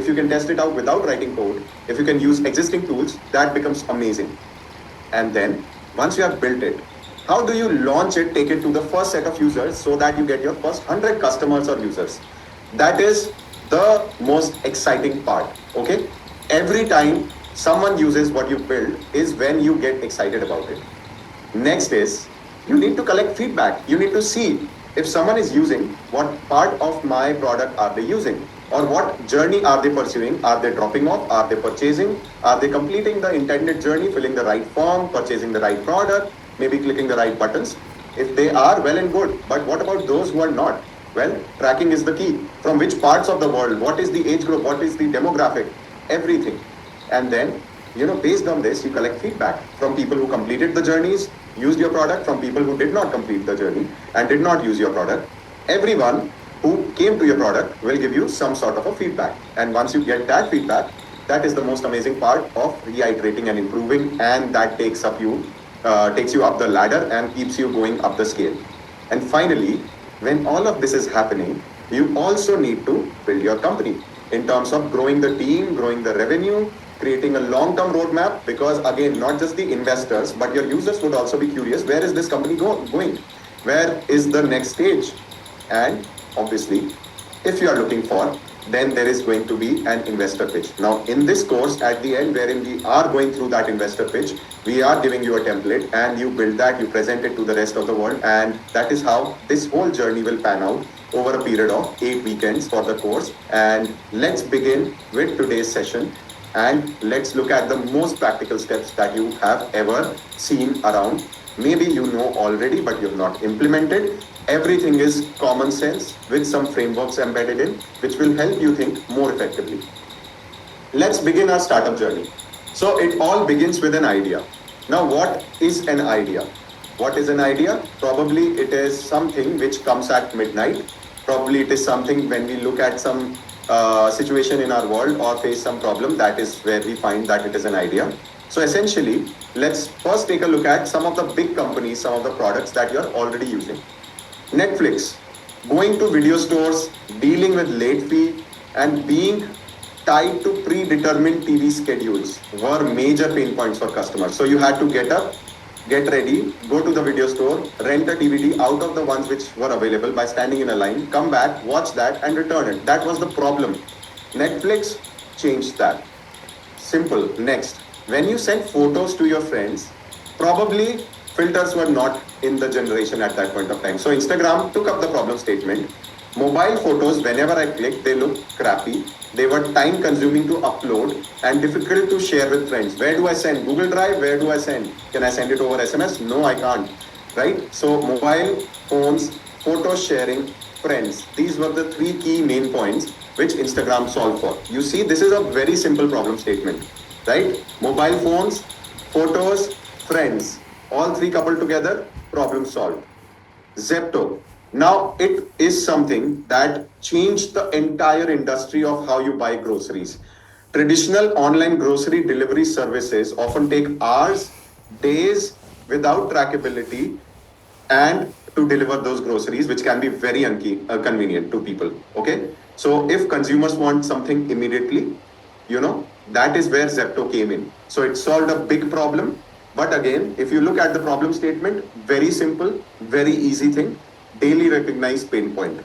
if you can test it out without writing code, if you can use existing tools, that becomes amazing. And then once you have built it, how do you launch it, take it to the first set of users so that you get your first 100 customers or users? That is the most exciting part. Okay, every time someone uses what you build is when you get excited about it. Next is you need to collect feedback. You need to see if someone is using, what part of my product are they using, or what journey are they pursuing. Are they dropping off? Are they purchasing? Are they completing the intended journey, filling the right form, purchasing the right product, maybe clicking the right buttons? If they are, well and good. But what about those who are not? Well, tracking is the key. From which parts of the world? What is the age group? What is the demographic? Everything. And then, based on this, you collect feedback from people who completed the journeys, used your product, from people who did not complete the journey and did not use your product. Everyone who came to your product will give you some sort of a feedback. And once you get that feedback, that is the most amazing part of reiterating and improving, and that takes you up the ladder and keeps you going up the scale. And finally, when all of this is happening, you also need to build your company in terms of growing the team, growing the revenue, creating a long-term roadmap, because again, not just the investors, but your users would also be curious, where is this company going? Where is the next stage? And obviously, if you are looking for, then there is going to be an investor pitch. Now, in this course, at the end, wherein we are going through that investor pitch, we are giving you a template and you build that, you present it to the rest of the world. And that is how this whole journey will pan out over a period of 8 weekends for the course. And let's begin with today's session. And let's look at the most practical steps that you have ever seen around. Maybe you know already, but you have not implemented. Everything is common sense with some frameworks embedded in, which will help you think more effectively. Let's begin our startup journey. So it all begins with an idea. Now, what is an idea? What is an idea? Probably it is something which comes at midnight. Probably it is something when we look at some situation in our world or face some problem, that is where we find that it is an idea. So essentially, let's first take a look at some of the big companies, some of the products that you're already using. Netflix, going to video stores, dealing with late fee, and being tied to predetermined TV schedules were major pain points for customers. So you had to get up, get ready, go to the video store, rent a DVD out of the ones which were available by standing in a line, come back, watch that and return it. That was the problem. Netflix changed that. Simple. Next, when you send photos to your friends, probably filters were not in the generation at that point of time. So Instagram took up the problem statement. Mobile photos, whenever I click, they look crappy. They were time consuming to upload and difficult to share with friends. Where do I send? Google Drive? Where do I send? Can I send it over SMS? No, I can't. Right? So mobile phones, photo sharing, friends. These were the three key main points which Instagram solved for. You see, this is a very simple problem statement. Right? Mobile phones, photos, friends. All three coupled together, problem solved. Zepto. Now, it is something that changed the entire industry of how you buy groceries. Traditional online grocery delivery services often take hours, days without trackability and to deliver those groceries, which can be very inconvenient to people. Okay. So if consumers want something immediately, that is where Zepto came in. So it solved a big problem. But again, if you look at the problem statement, very simple, very easy thing, daily recognized pain point.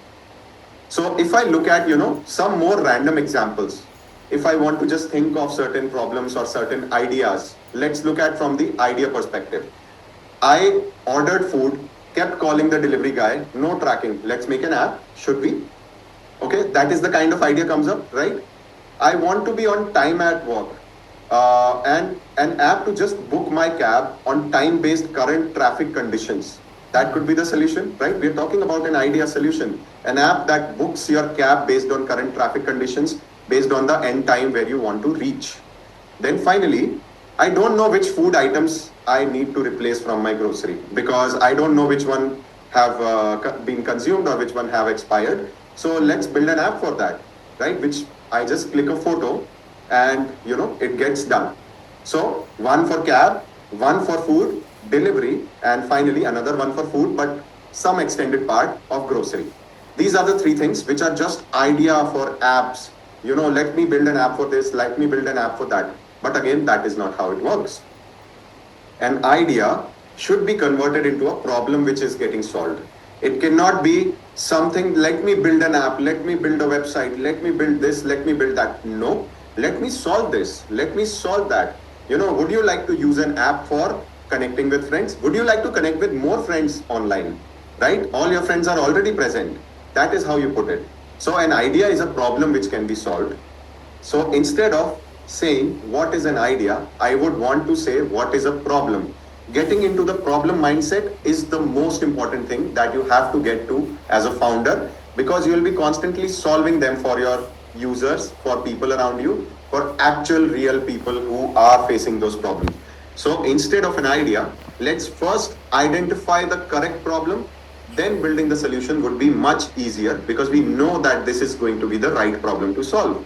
So if I look at, some more random examples, if I want to just think of certain problems or certain ideas, let's look at from the idea perspective. I ordered food, kept calling the delivery guy, no tracking. Let's make an app, should we? Okay, that is the kind of idea comes up, right? I want to be on time at work. And an app to just book my cab on time-based current traffic conditions. That could be the solution, right? We're talking about an idea solution. An app that books your cab based on current traffic conditions, based on the end time where you want to reach. Then finally, I don't know which food items I need to replace from my grocery because I don't know which one have been consumed or which one have expired. So let's build an app for that, right? Which I just click a photo and it gets done. So one for cab, one for food, delivery, and finally another one for food, but some extended part of grocery. These are the three things which are just idea for apps let me build an app for this, let me build an app for that. But again, that is not how it works. An idea should be converted into a problem which is getting solved. It cannot be something, let me build an app, let me build a website, let me build this, let me build that. No, let me solve this, let me solve that. Would you like to use an app for connecting with friends? Would you like to connect with more friends online? Right? All your friends are already present. That is how you put it. So an idea is a problem which can be solved. So instead of saying what is an idea, I would want to say what is a problem. Getting into the problem mindset is the most important thing that you have to get to as a founder, because you will be constantly solving them for your users, for people around you, for actual real people who are facing those problems. So instead of an idea, let's first identify the correct problem. Then building the solution would be much easier, because we know that this is going to be the right problem to solve.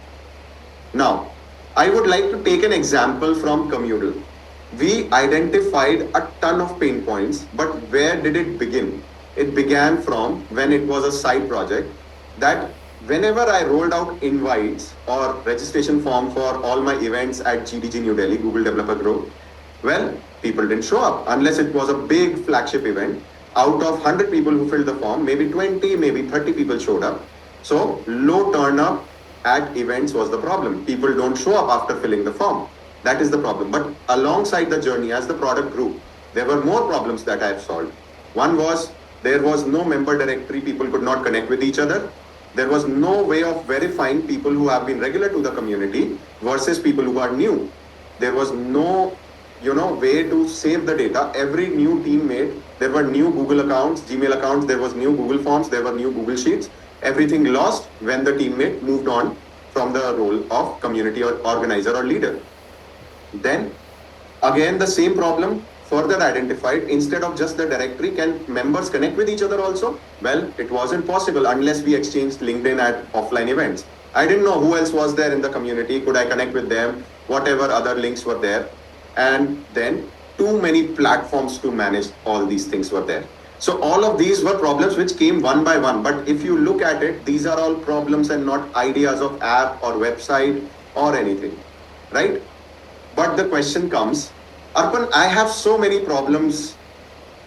Now, I would like to take an example from Communal. We identified a ton of pain points, but where did it begin? It began from when it was a side project, that whenever I rolled out invites or registration form for all my events at GDG New Delhi, Google Developer Group, well, people didn't show up unless it was a big flagship event. Out of 100 people who filled the form, maybe 20, maybe 30 people showed up. So low turn up at events was the problem. People don't show up after filling the form. That is the problem. But alongside the journey, as the product grew, there were more problems that I have solved. One was there was no member directory. People could not connect with each other. There was no way of verifying people who have been regular to the community versus people who are new. There was no way to save the data. Every new teammate, there were new Google accounts, Gmail accounts, there was new Google Forms, there were new Google Sheets. Everything lost when the teammate moved on from the role of community or organizer or leader. Then again the same problem further identified. Instead of just the directory, can members connect with each other also? Well, it wasn't possible unless we exchanged LinkedIn at offline events. I didn't know who else was there in the community. Could I connect with them? Whatever other links were there. And then too many platforms to manage all these things were there. So all of these were problems which came one by one. But if you look at it, these are all problems and not ideas of app or website or anything, right? But the question comes, Arpan, I have so many problems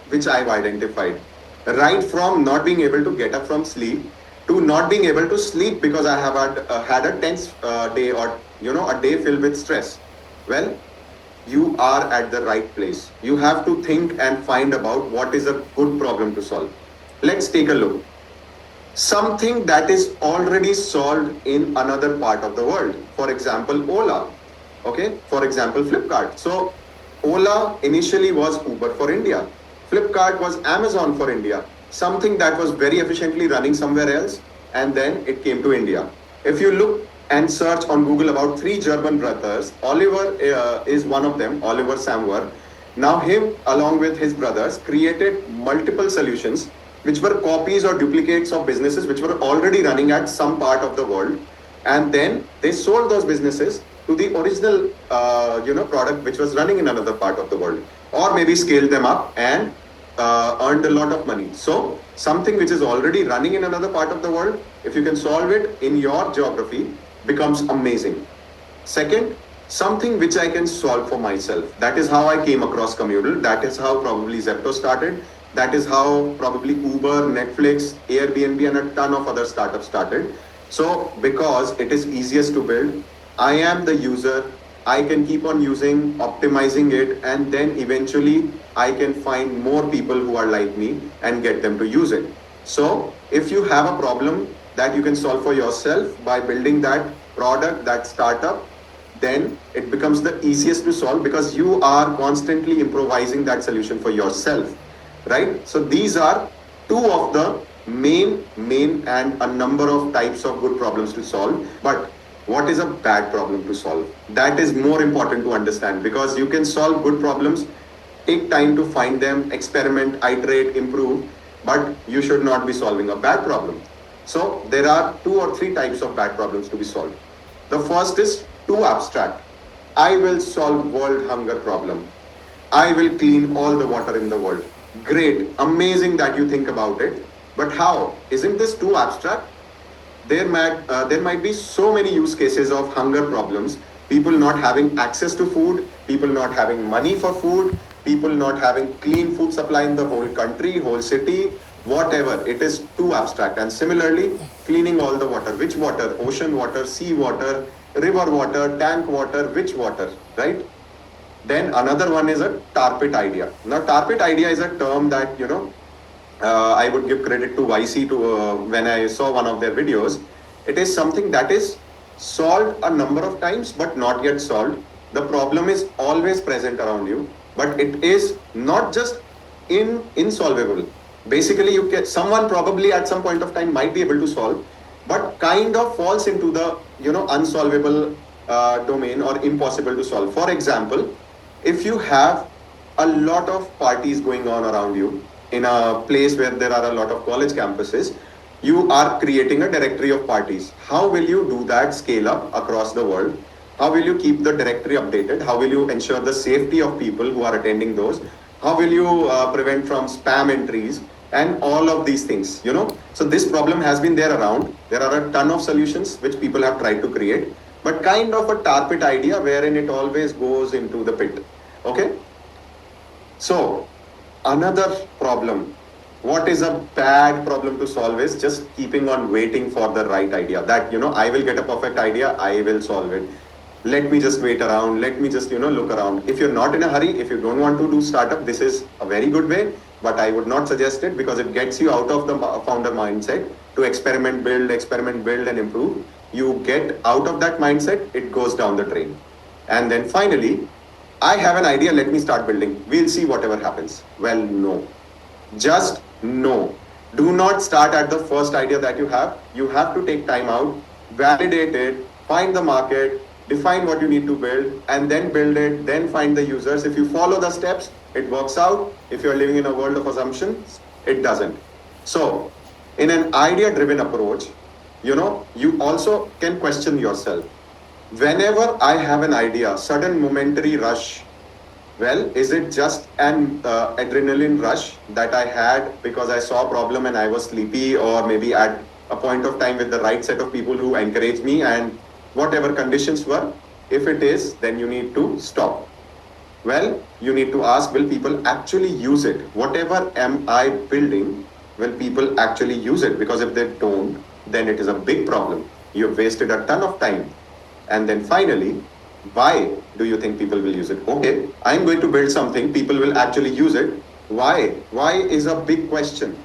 which I've identified, right from not being able to get up from sleep to not being able to sleep because I have had a tense day, or a day filled with stress. Well, you are at the right place. You have to think and find about what is a good problem to solve. Let's take a look. Something that is already solved in another part of the world. For example, Ola. Okay. For example, Flipkart. So Ola initially was Uber for India. Flipkart was Amazon for India. Something that was very efficiently running somewhere else, and then it came to India. If you look and search on Google about three German brothers, Oliver is one of them, Oliver Samwer. Now him along with his brothers created multiple solutions which were copies or duplicates of businesses which were already running at some part of the world, and then they sold those businesses to the original product which was running in another part of the world, or maybe scaled them up and earned a lot of money. So something which is already running in another part of the world, if you can solve it in your geography, becomes amazing. Second, something which I can solve for myself. That is how I came across Communal. That is how probably Zepto started. That is how probably Uber, Netflix, Airbnb, and a ton of other startups started. So because it is easiest to build, I am the user, I can keep on using, optimizing it, and then eventually I can find more people who are like me and get them to use it. So if you have a problem that you can solve for yourself by building that product, that startup, then it becomes the easiest to solve because you are constantly improvising that solution for yourself, right? So these are two of the main and a number of types of good problems to solve. But what is a bad problem to solve? That is more important to understand, because you can solve good problems, take time to find them, experiment, iterate, improve, but you should not be solving a bad problem. So there are 2 or 3 types of bad problems to be solved. The first is too abstract. I will solve world hunger problem. I will clean all the water in the world. Great, amazing that you think about it. But how? Isn't this too abstract? there might be so many use cases of hunger problems, people not having access to food, people not having money for food, people not having clean food supply in the whole country, whole city, whatever. It is too abstract. And similarly, cleaning all the water. Which water? Ocean water, sea water, river water, tank water, which water, right? Then another one is a tar pit idea. Now, tar pit idea is a term that, I would give credit to YC when I saw one of their videos. It is something that is solved a number of times but not yet solved. The problem is always present around you, but it is not just insolvable. Basically, someone probably at some point of time might be able to solve, but kind of falls into the unsolvable domain or impossible to solve. For example, if you have a lot of parties going on around you in a place where there are a lot of college campuses, you are creating a directory of parties. How will you do that scale up across the world? How will you keep the directory updated? How will you ensure the safety of people who are attending those? How will you prevent from spam entries and all of these things, So this problem has been there around. There are a ton of solutions which people have tried to create, but kind of a tar pit idea wherein it always goes into the pit. Okay? So, another problem. What is a bad problem to solve is just keeping on waiting for the right idea. That, I will get a perfect idea, I will solve it. Let me just wait around, let me just, look around. If you're not in a hurry, if you don't want to do startup, this is a very good way, but I would not suggest it because it gets you out of the founder mindset to experiment, build, and improve. You get out of that mindset, it goes down the drain. And then finally, I have an idea, let me start building. We'll see whatever happens. Well, no. Just no. Do not start at the first idea that you have. You have to take time out, validate it, find the market, define what you need to build, and then build it, then find the users. If you follow the steps, it works out. If you're living in a world of assumptions, it doesn't. So, in an idea-driven approach, you also can question yourself. Whenever I have an idea, sudden momentary rush, well, is it just an adrenaline rush that I had because I saw a problem and I was sleepy, or maybe at a point of time with the right set of people who encouraged me and whatever conditions were? If it is, then you need to stop. Well, you need to ask, will people actually use it? Whatever am I building, will people actually use it? Because if they don't, then it is a big problem. You've wasted a ton of time. And then finally, why do you think people will use it? Okay, I'm going to build something, people will actually use it. Why? Why is a big question,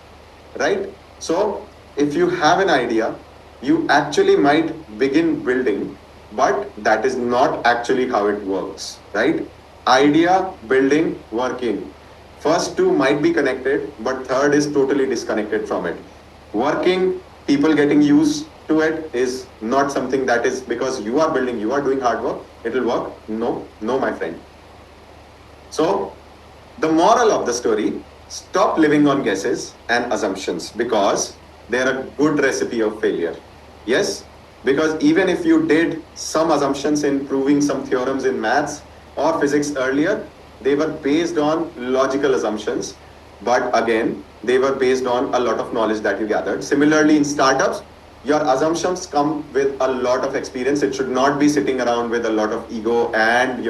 right? So if you have an idea, you actually might begin building, but that is not actually how it works, right? Idea, building, working. First two might be connected, but third is totally disconnected from it. Working, people getting used to it is not something that is because you are building, you are doing hard work, it will work. No, my friend. So, the moral of the story, stop living on guesses and assumptions because they're a good recipe of failure. Yes, because even if you did some assumptions in proving some theorems in maths or physics earlier, they were based on logical assumptions, but again, they were based on a lot of knowledge that you gathered. Similarly, in startups, your assumptions come with a lot of experience. It should not be sitting around with a lot of ego and,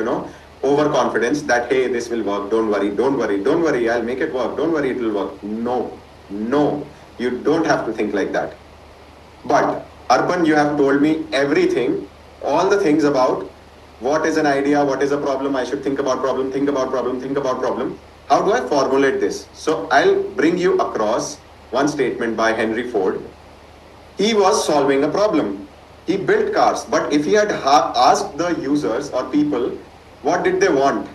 overconfidence that, hey, this will work. Don't worry. I'll make it work. Don't worry, it will work. No, you don't have to think like that. But Arpan, you have told me everything, all the things about what is an idea, what is a problem, I should think about problem. How do I formulate this? So I'll bring you across one statement by Henry Ford. He was solving a problem. He built cars, but if he had asked the users or people, what did they want?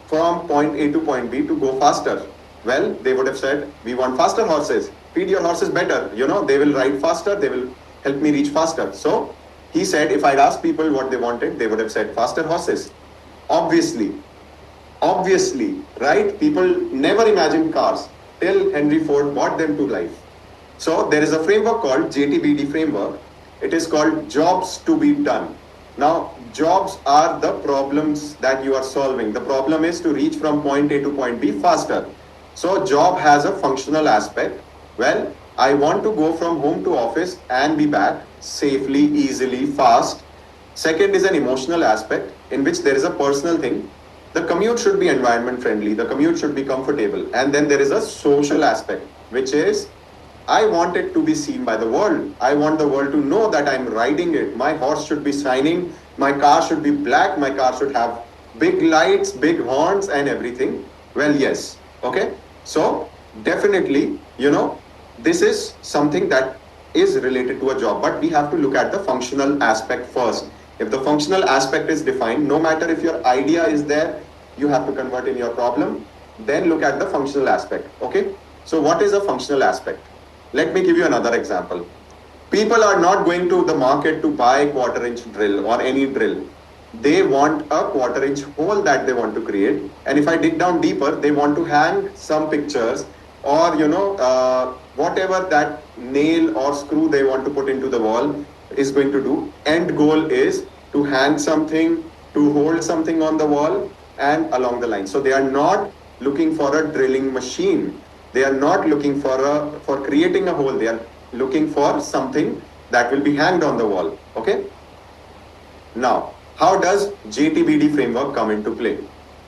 From point A to point B to go faster. Well, they would have said, we want faster horses. Feed your horses better. They will ride faster. They will help me reach faster. So he said, if I'd asked people what they wanted, they would have said faster horses. Obviously, right? People never imagined cars till Henry Ford brought them to life. So there is a framework called JTBD framework. It is called jobs to be done. Now, jobs are the problems that you are solving. The problem is to reach from point A to point B faster. So job has a functional aspect. Well, I want to go from home to office and be back safely, easily, fast. Second is an emotional aspect in which there is a personal thing. The commute should be environment friendly, the commute should be comfortable. And then there is a social aspect, which is I want it to be seen by the world. I want the world to know that I'm riding it. My horse should be shining. My car should be black. My car should have big lights, big horns, and everything. Well, yes. Okay. So, definitely, this is something that is related to a job, but we have to look at the functional aspect first. If the functional aspect is defined, no matter if your idea is there, you have to convert in your problem, then look at the functional aspect. Okay. So, what is a functional aspect? Let me give you another example. People are not going to the market to buy quarter-inch drill or any drill. They want a quarter-inch hole that they want to create. And if I dig down deeper, they want to hang some pictures or, whatever that nail or screw they want to put into the wall is going to do. End goal is to hang something, to hold something on the wall and along the line. So they are not looking for a drilling machine. They are not looking for creating a hole. They are looking for something that will be hanged on the wall. Okay. Now, how does JTBD framework come into play?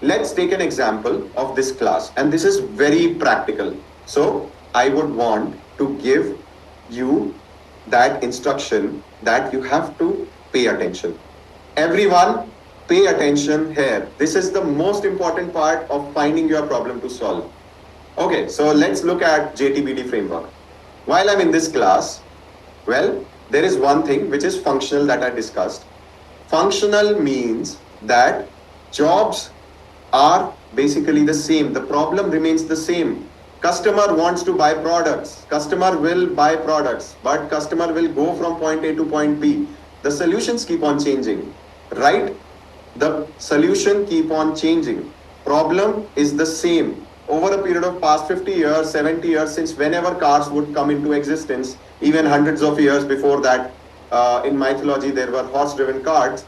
Let's take an example of this class, and this is very practical. So I would want to give you that instruction that you have to pay attention. Everyone, pay attention here. This is the most important part of finding your problem to solve. Okay, so let's look at JTBD framework. While I'm in this class, well, there is one thing which is functional that I discussed. Functional means that jobs are basically the same. The problem remains the same. Customer wants to buy products. Customer will buy products, but customer will go from point A to point B. The solutions keep on changing, right? The solution keep on changing. Problem is the same. Over a period of past 50 years, 70 years, since whenever cars would come into existence, even hundreds of years before that, in mythology, there were horse-driven carts.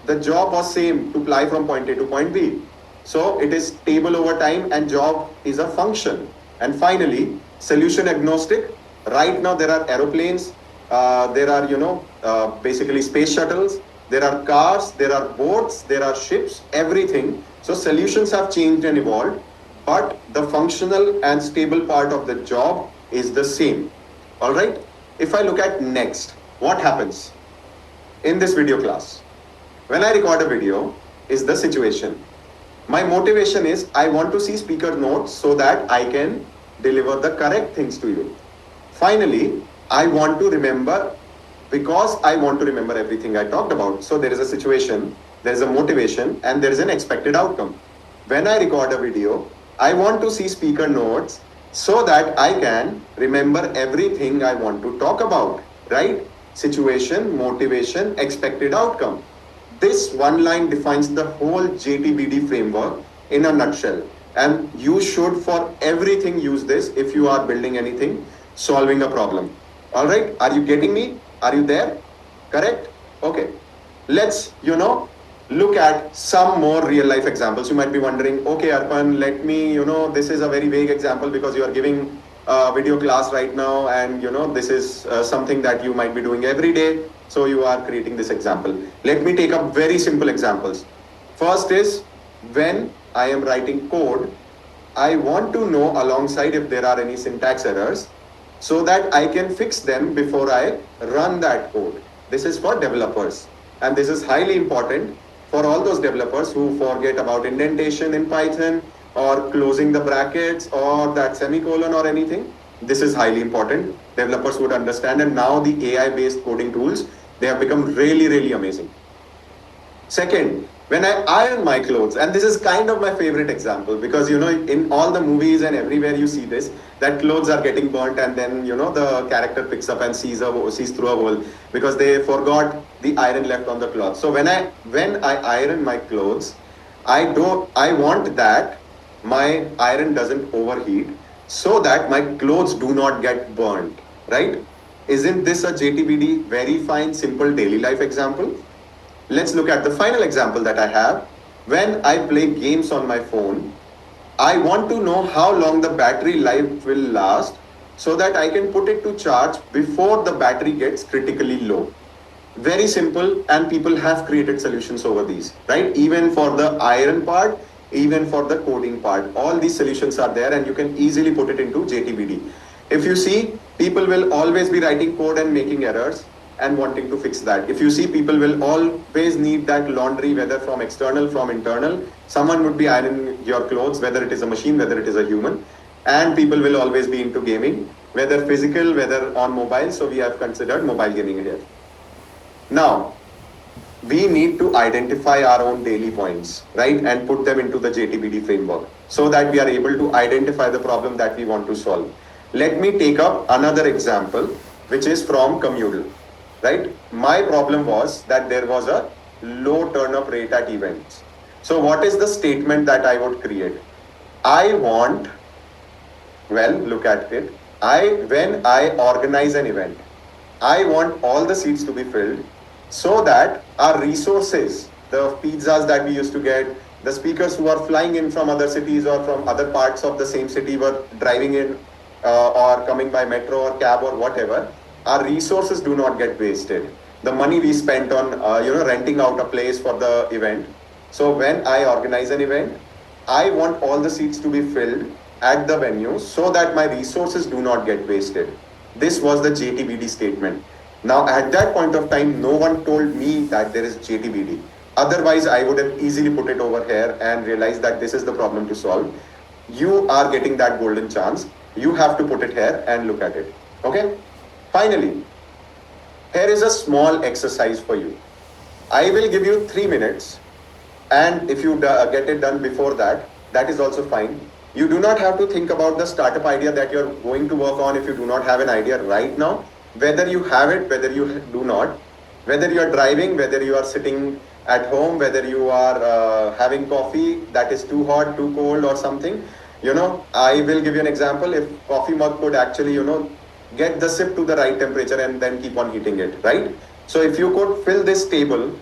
The job was same, to fly from point A to point B. So it is stable over time and job is a function. And finally, solution agnostic. Right now there are aeroplanes, there are, basically space shuttles, there are cars, there are boats, there are ships, everything. So solutions have changed and evolved, but the functional and stable part of the job is the same. All right. If I look at next, what happens in this video class? When I record a video, is the situation. My motivation is I want to see speaker notes so that I can deliver the correct things to you. Finally, I want to remember because I want to remember everything I talked about. So there is a situation, there is a motivation, and there is an expected outcome. When I record a video, I want to see speaker notes so that I can remember everything I want to talk about, right? Situation, motivation, expected outcome. This one line defines the whole JTBD framework in a nutshell. And you should for everything use this if you are building anything, solving a problem. All right, are you getting me? Are you there? Correct? Okay. Let's, look at some more real life examples. You might be wondering, okay, Arpan, let me, this is a very vague example because you are giving a video class right now and, this is something that you might be doing every day. So you are creating this example. Let me take up very simple examples. First is when I am writing code, I want to know alongside if there are any syntax errors so that I can fix them before I run that code. This is for developers. And this is highly important for all those developers who forget about indentation in Python or closing the brackets or that semicolon or anything. This is highly important. Developers would understand, and now the AI-based coding tools, they have become really, really amazing. Second, when I iron my clothes, and this is kind of my favorite example because, in all the movies and everywhere you see this, that clothes are getting burnt and then, the character picks up and sees through a hole because they forgot the iron left on the cloth. So when I iron my clothes, I want that my iron doesn't overheat so that my clothes do not get burned, right? Isn't this a JTBD very fine, simple daily life example? Let's look at the final example that I have. When I play games on my phone, I want to know how long the battery life will last so that I can put it to charge before the battery gets critically low. Very simple, and people have created solutions over these, right? Even for the iron part, even for the coding part, all these solutions are there, and you can easily put it into JTBD. If you see, people will always be writing code and making errors and wanting to fix that. If you see, people will always need that laundry, whether from external, from internal. Someone would be ironing your clothes, whether it is a machine, whether it is a human. And people will always be into gaming, whether physical, whether on mobile. So we have considered mobile gaming here. Now, we need to identify our own daily points, right? And put them into the JTBD framework so that we are able to identify the problem that we want to solve. Let me take up another example, which is from Communal, right? My problem was that there was a low turn up rate at events. So what is the statement that I would create? I want, well, look at it. When I organize an event, I want all the seats to be filled so that our resources, the pizzas that we used to get, the speakers who are flying in from other cities or from other parts of the same city were driving in or coming by metro or cab or whatever, our resources do not get wasted. The money we spent on renting out a place for the event. So when I organize an event, I want all the seats to be filled at the venue so that my resources do not get wasted. This was the JTBD statement. Now, at that point of time, no one told me that there is JTBD. Otherwise, I would have easily put it over here and realized that this is the problem to solve. You are getting that golden chance. You have to put it here and look at it. Okay? Finally, here is a small exercise for you. I will give you 3 minutes. And if you get it done before that, that is also fine. You do not have to think about the startup idea that you're going to work on if you do not have an idea right now. Whether you have it, whether you do not, whether you are driving, whether you are sitting at home, whether you are having coffee that is too hot, too cold or something, I will give you an example. If coffee mug could actually, get the sip to the right temperature and then keep on heating it, right? So if you could fill this table,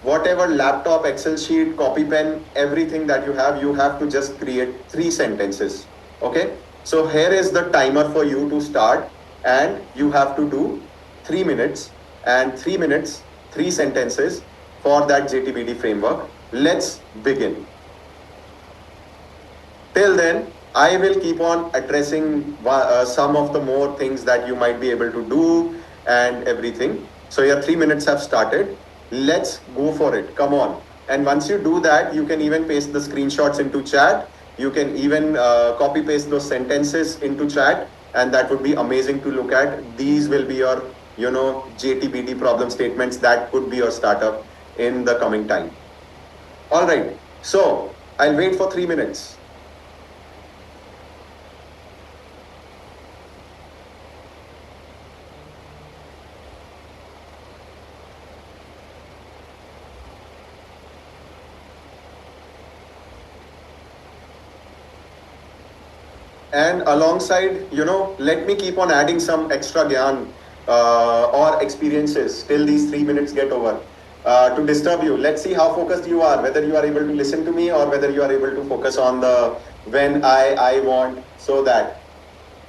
whatever laptop, Excel sheet, copy pen, everything that you have to just create 3 sentences, okay? So here is the timer for you to start. And you have to do 3 minutes and 3 minutes, 3 sentences for that JTBD framework. Let's begin. Till then, I will keep on addressing some of the more things that you might be able to do and everything. So your 3 minutes have started. Let's go for it. Come on. And once you do that, you can even paste the screenshots into chat. You can even copy paste those sentences into chat. And that would be amazing to look at. These will be your, JTBD problem statements that could be your startup in the coming time. All right. So I'll wait for 3 minutes. And alongside, let me keep on adding some extra gyan or experiences till these 3 minutes get over to disturb you. Let's see how focused you are, whether you are able to listen to me or whether you are able to focus on the when I want, so that.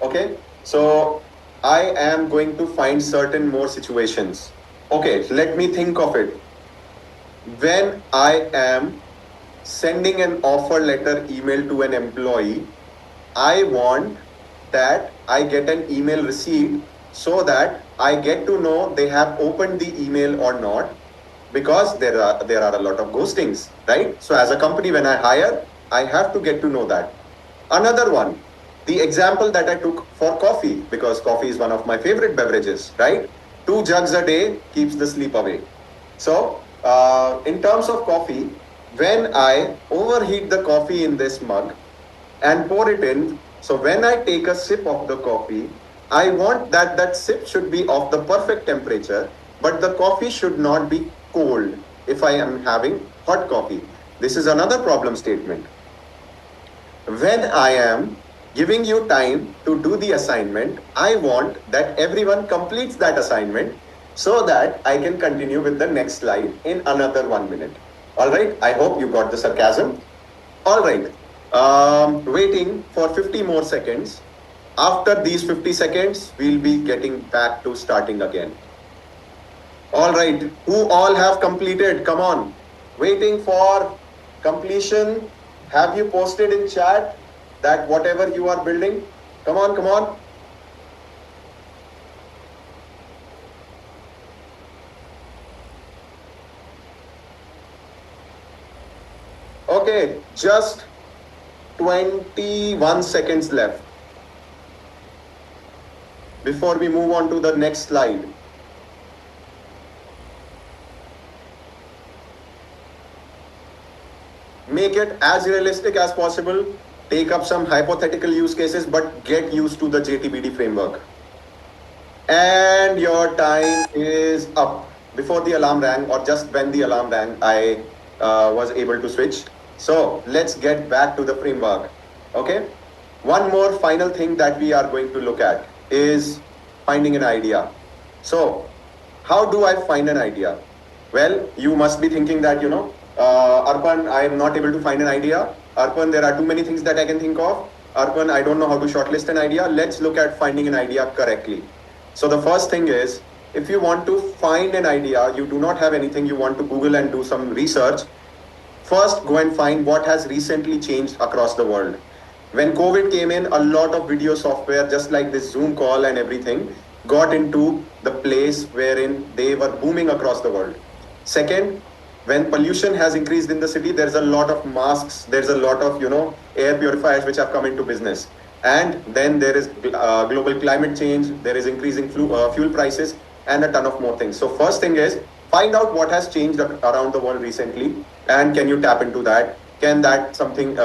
Okay, so I am going to find certain more situations. Okay, let me think of it. When I am sending an offer letter email to an employee, I want that I get an email receipt so that I get to know they have opened the email or not, because there are a lot of ghostings, right? So as a company, when I hire, I have to get to know that. Another one, the example that I took for coffee, because coffee is one of my favorite beverages, right? 2 jugs a day keeps the sleep away. So in terms of coffee, when I overheat the coffee in this mug and pour it in, so when I take a sip of the coffee, I want that sip should be of the perfect temperature, but the coffee should not be cold if I am having hot coffee. This is another problem statement. When I am giving you time to do the assignment, I want that everyone completes that assignment so that I can continue with the next slide in another 1 minute. All right, I hope you got the sarcasm. All right, waiting for 50 more seconds. After these 50 seconds, we'll be getting back to starting again. All right, who all have completed? Come on. Waiting for completion. Have you posted in chat that whatever you are building? Come on, come on. Okay, just 21 seconds left before we move on to the next slide. Make it as realistic as possible. Take up some hypothetical use cases, but get used to the JTBD framework. And your time is up. Before the alarm rang, or just when the alarm rang, I was able to switch. So let's get back to the framework. Okay. One more final thing that we are going to look at is finding an idea. So how do I find an idea? Well, you must be thinking that, Arpan, I am not able to find an idea. Arpan, there are too many things that I can think of. Arpan, I don't know how to shortlist an idea. Let's look at finding an idea correctly. So the first thing is, if you want to find an idea, you do not have anything, you want to Google and do some research, first go and find what has recently changed across the world. When COVID came in, a lot of video software, just like this Zoom call and everything, got into the place wherein they were booming across the world. Second, when pollution has increased in the city, there's a lot of masks, there's a lot of, air purifiers which have come into business. And then there is global climate change, there is increasing fuel prices, and a ton of more things. So first thing is, find out what has changed around the world recently, and can you tap into that? Can that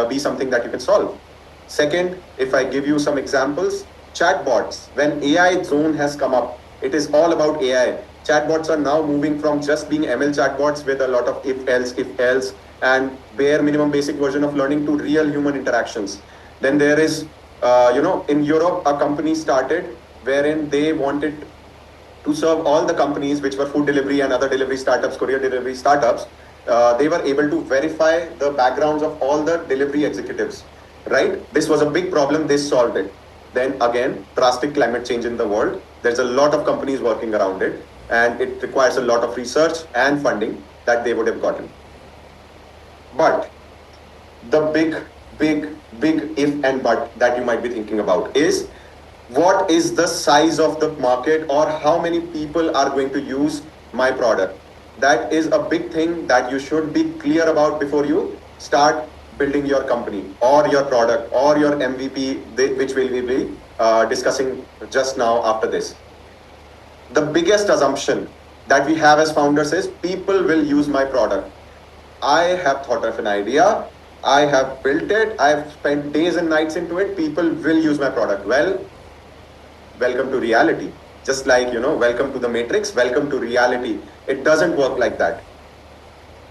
be something that you can solve? Second, if I give you some examples, chatbots. When AI zone has come up, it is all about AI. Chatbots are now moving from just being ML chatbots with a lot of if else, and bare minimum basic version of learning to real human interactions. Then there is, in Europe, a company started wherein they wanted to serve all the companies which were food delivery and other delivery startups, courier delivery startups. They were able to verify the backgrounds of all the delivery executives, right? This was a big problem. They solved it. Then again, drastic climate change in the world. There's a lot of companies working around it, and it requires a lot of research and funding that they would have gotten. But the big if and but that you might be thinking about is, what is the size of the market, or how many people are going to use my product? That is a big thing that you should be clear about before you start building your company or your product or your MVP, which we will be discussing just now after this. The biggest assumption that we have as founders is people will use my product. I have thought of an idea, I have built it, I have spent days and nights into it, people will use my product. Well, welcome to reality. Just like, welcome to the matrix, welcome to reality. It doesn't work like that.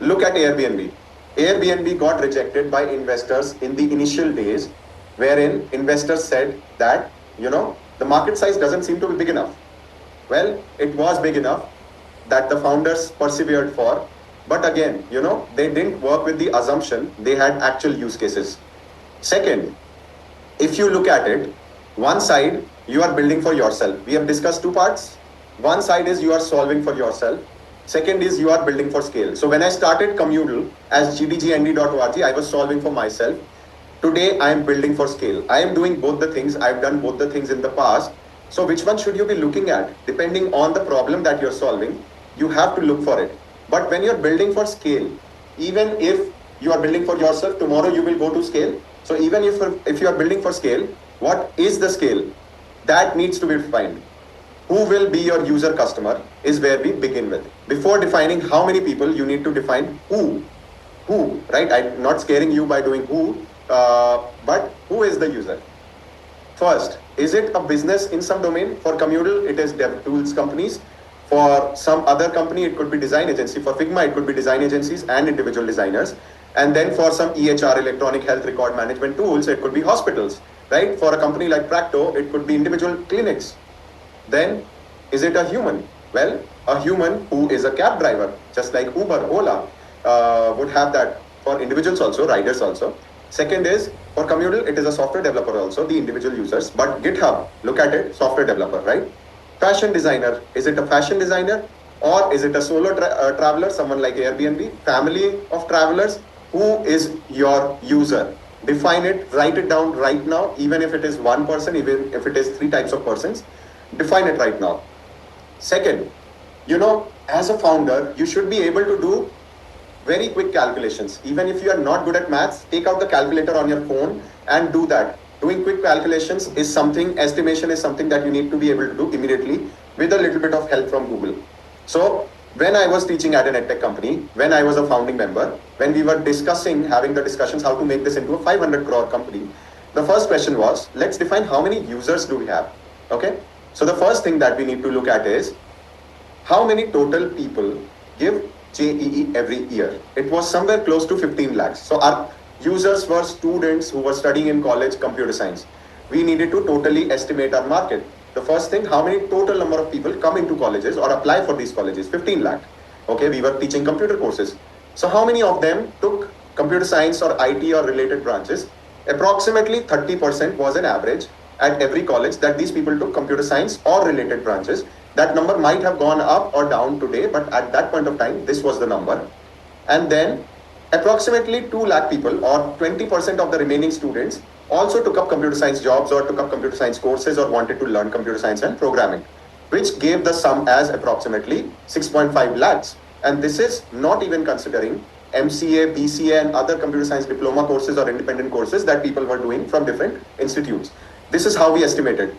Look at Airbnb. Airbnb got rejected by investors in the initial days, wherein investors said that, the market size doesn't seem to be big enough. Well, it was big enough that the founders persevered for. But again, they didn't work with the assumption, they had actual use cases. Second, if you look at it, one side, you are building for yourself. We have discussed two parts. One side is you are solving for yourself. Second is you are building for scale. So when I started Communal as gdgnd.org, I was solving for myself. Today, I am building for scale. I am doing both the things. I've done both the things in the past. So which one should you be looking at? Depending on the problem that you're solving, you have to look for it. But when you're building for scale, even if you are building for yourself, tomorrow you will go to scale. So even if you are building for scale, what is the scale? That needs to be defined. Who will be your user customer is where we begin with. Before defining how many people, you need to define who, right? I'm not scaring you by doing who, but who is the user? First, is it a business in some domain? For Communal, it is dev tools companies. For some other company, it could be design agency. For Figma, it could be design agencies and individual designers. And then for some EHR, electronic health record management tools, it could be hospitals, right? For a company like Practo, it could be individual clinics. Then, is it a human? Well, a human who is a cab driver, just like Uber, Ola, would have that for individuals also, riders also. Second is, For Communal, it is a software developer also, the individual users. But GitHub, look at it, software developer, right? Fashion designer, is it a fashion designer? Or is it a solo traveler, someone like Airbnb? Family of travelers, who is your user? Define it, write it down right now, even if it is one person, even if it is 3 types of persons, define it right now. Second, as a founder, you should be able to do very quick calculations. Even if you are not good at maths, take out the calculator on your phone and do that. Doing quick calculations is something, estimation is something that you need to be able to do immediately with a little bit of help from Google. So when I was teaching at an edtech company, when I was a founding member, when we were having the discussions how to make this into a 500 crore company, the first question was, let's define how many users do we have. Okay. So the first thing that we need to look at is how many total people give JEE every year. It was somewhere close to 15 lakhs. So our users were students who were studying in college computer science. We needed to totally estimate our market. The first thing, how many total number of people come into colleges or apply for these colleges? 15 lakh. Okay, we were teaching computer courses. So how many of them took computer science or IT or related branches? Approximately 30% was an average at every college that these people took computer science or related branches. That number might have gone up or down today, but at that point of time, this was the number. And then approximately 2 lakh people or 20% of the remaining students also took up computer science jobs or took up computer science courses or wanted to learn computer science and programming, which gave the sum as approximately 6.5 lakhs. And this is not even considering MCA, BCA and other computer science diploma courses or independent courses that people were doing from different institutes. This is how we estimated.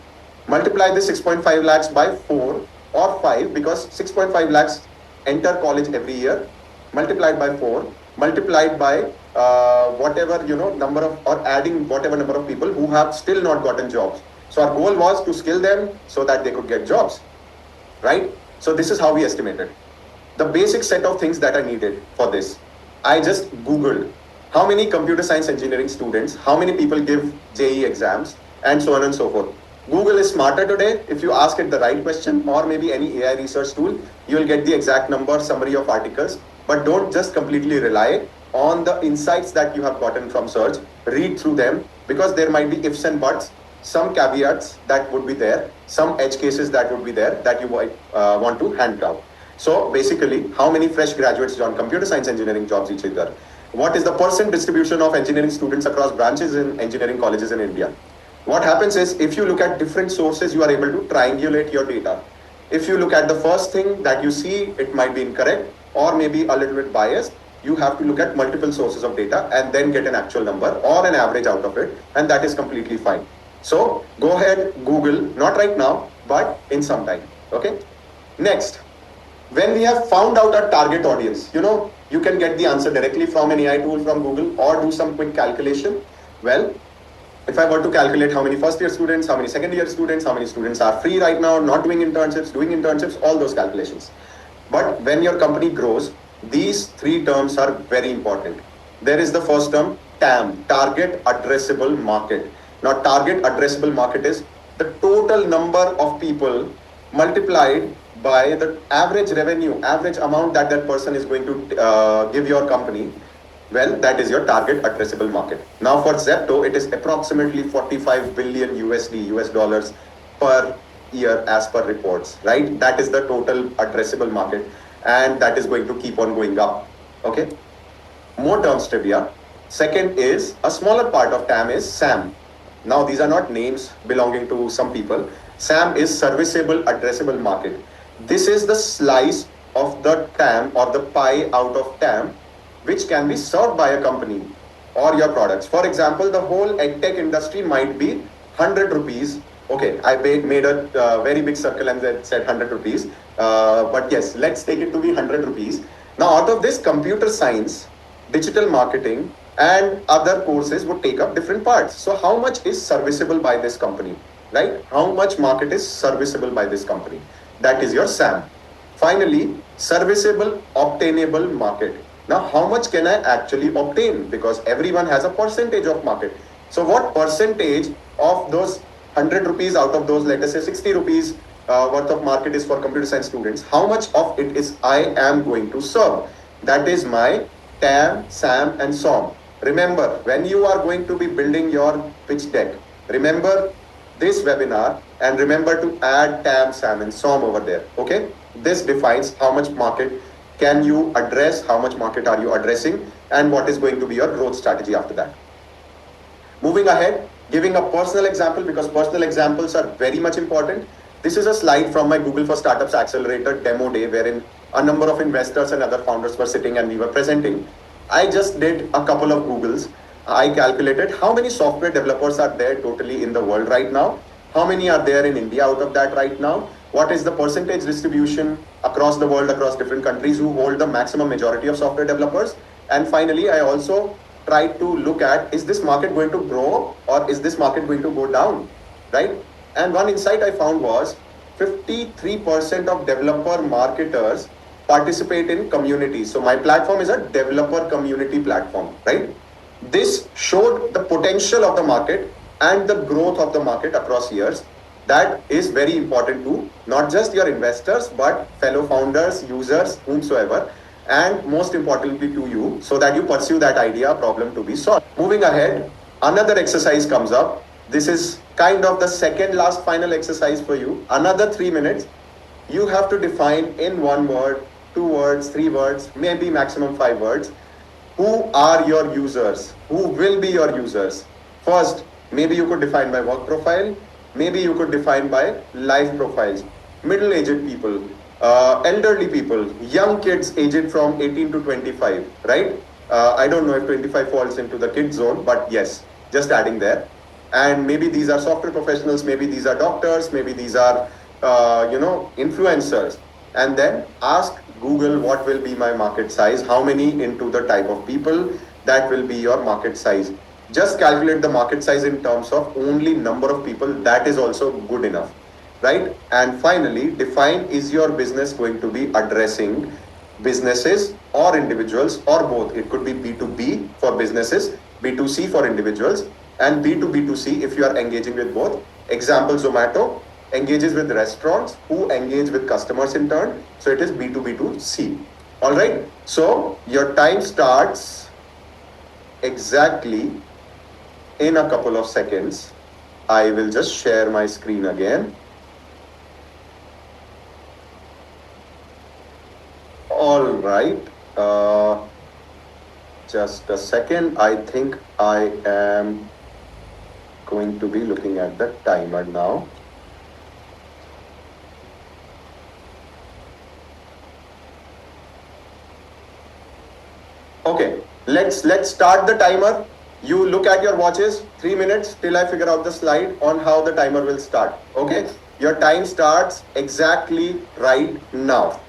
Multiply this 6.5 lakhs by 4 or 5 because 6.5 lakhs enter college every year, multiplied by 4, multiplied by whatever, number of, or adding whatever number of people who have still not gotten jobs. So our goal was to skill them so that they could get jobs, right? So this is how we estimated. The basic set of things that are needed for this. I just Googled how many computer science engineering students, how many people give JEE exams, and so on and so forth. Google is smarter today. If you ask it the right question or maybe any AI research tool, you will get the exact number, summary of articles. But don't just completely rely on the insights that you have gotten from search. Read through them because there might be ifs and buts, some caveats that would be there, some edge cases that would be there that you might want to hand out. So basically, how many fresh graduates join computer science engineering jobs each year? What is the percent distribution of engineering students across branches in engineering colleges in India? What happens is, if you look at different sources, you are able to triangulate your data. If you look at the first thing that you see, it might be incorrect or maybe a little bit biased. You have to look at multiple sources of data and then get an actual number or an average out of it, and that is completely fine. So go ahead, Google, not right now, but in some time. Okay. Next, when we have found out our target audience, you can get the answer directly from an AI tool from Google or do some quick calculation. Well, if I were to calculate how many first year students, how many second year students, how many students are free right now, not doing internships, all those calculations. But when your company grows, these 3 terms are very important. There is the first term, TAM, target addressable market. Now, target addressable market is the total number of people multiplied by the average revenue, average amount that person is going to give your company. Well, that is your target addressable market. Now for Zepto, it is approximately 45 billion US dollars per year as per reports, right? That is the total addressable market and that is going to keep on going up. Okay. More terms trivia. Second is a smaller part of TAM is SAM. Now these are not names belonging to some people. SAM is serviceable addressable market. This is the slice of the TAM or the pie out of TAM which can be served by a company or your products. For example, the whole edtech industry might be 100 rupees. Okay, I made a very big circle and said 100 rupees. But yes, let's take it to be 100 rupees. Now, out of this, computer science, digital marketing, and other courses would take up different parts. So how much is serviceable by this company, right? How much market is serviceable by this company? That is your SAM. Finally, serviceable, obtainable market. Now, how much can I actually obtain? Because everyone has a percentage of market. So what percentage of those 100 rupees out of those, let us say 60 rupees worth of market is for computer science students? How much of it is I am going to serve? That is my TAM, SAM and SOM. Remember, when you are going to be building your pitch deck, remember this webinar and remember to add Tam, Sam and Som over there. Okay. This defines how much market can you address, how much market are you addressing, and what is going to be your growth strategy after that. Moving ahead, giving a personal example, because personal examples are very much important. This is a slide from my Google for Startups Accelerator demo day, wherein a number of investors and other founders were sitting and we were presenting. I just did a couple of Googles. I calculated how many software developers are there totally in the world right now. How many are there in India out of that right now? What is the percentage distribution across the world, across different countries who hold the maximum majority of software developers? And finally, I also tried to look at, is this market going to grow or is this market going to go down, right? And one insight I found was 53% of developer marketers participate in communities. So my platform is a developer community platform, right? This showed the potential of the market and the growth of the market across years. That is very important to not just your investors, but fellow founders, users, whomsoever, and most importantly to you, so that you pursue that idea problem to be solved. Moving ahead, another exercise comes up. This is kind of the second last final exercise for you. Another 3 minutes. You have to define in 1 word, 2 words, 3 words, maybe maximum 5 words. Who are your users? Who will be your users? First, maybe you could define by work profile. Maybe you could define by life profiles. Middle-aged people, elderly people, young kids aged from 18 to 25, right? I don't know if 25 falls into the kid zone, but yes, just adding there. And maybe these are software professionals, maybe these are doctors, maybe these are, influencers. And then ask Google what will be my market size, how many into the type of people, that will be your market size. Just calculate the market size in terms of only number of people, that is also good enough, right? And finally, define, is your business going to be addressing businesses or individuals or both? It could be B2B for businesses, B2C for individuals, and B2B2C if you are engaging with both. Example, Zomato engages with restaurants who engage with customers in turn. So it is B2B2C. All right. So your time starts exactly in a couple of seconds. I will just share my screen again. All right. Just a second. I think I am going to be looking at the timer now. Okay, let's start the timer. You look at your watches, 3 minutes till I figure out the slide on how the timer will start. Okay, your time starts exactly right now.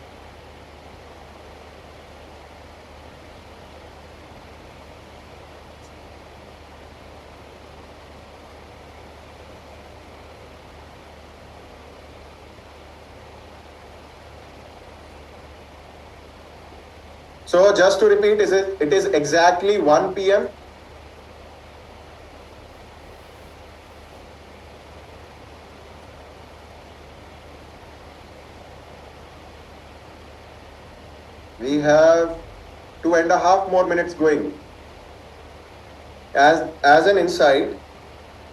So just to repeat, it is exactly 1 p.m. We have 2.5 more minutes going. As an insight,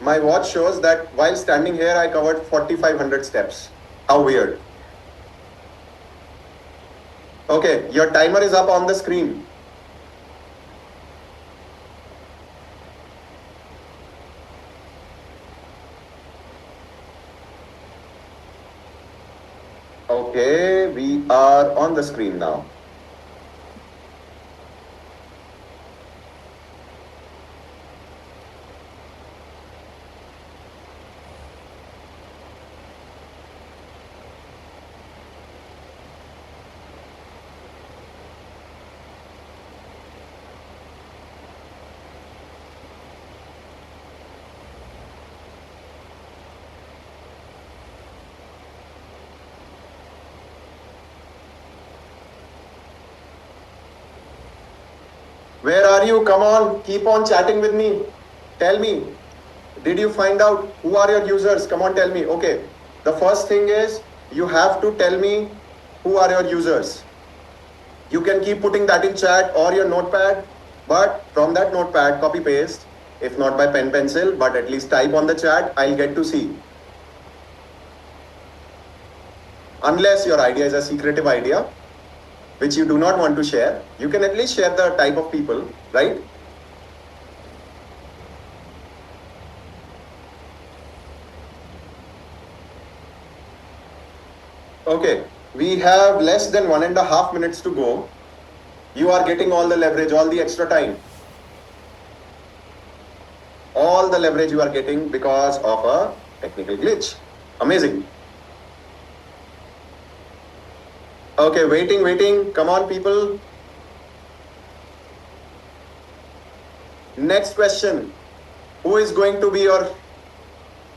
my watch shows that while standing here, I covered 4,500 steps. How weird. Okay, your timer is up on the screen. Okay, we are on the screen now. Where are you? Come on, keep on chatting with me. Tell me, did you find out who are your users? Come on, tell me. Okay, the first thing is you have to tell me who are your users. You can keep putting that in chat or your notepad. But from that notepad, copy paste, if not by pen pencil, but at least type on the chat, I'll get to see. Unless your idea is a secretive idea, which you do not want to share, you can at least share the type of people, right? Okay, we have less than 1.5 minutes to go. You are getting all the leverage, all the extra time. All the leverage you are getting because of a technical glitch. Amazing. Okay, waiting. Come on, people. Next question. Who is going to be your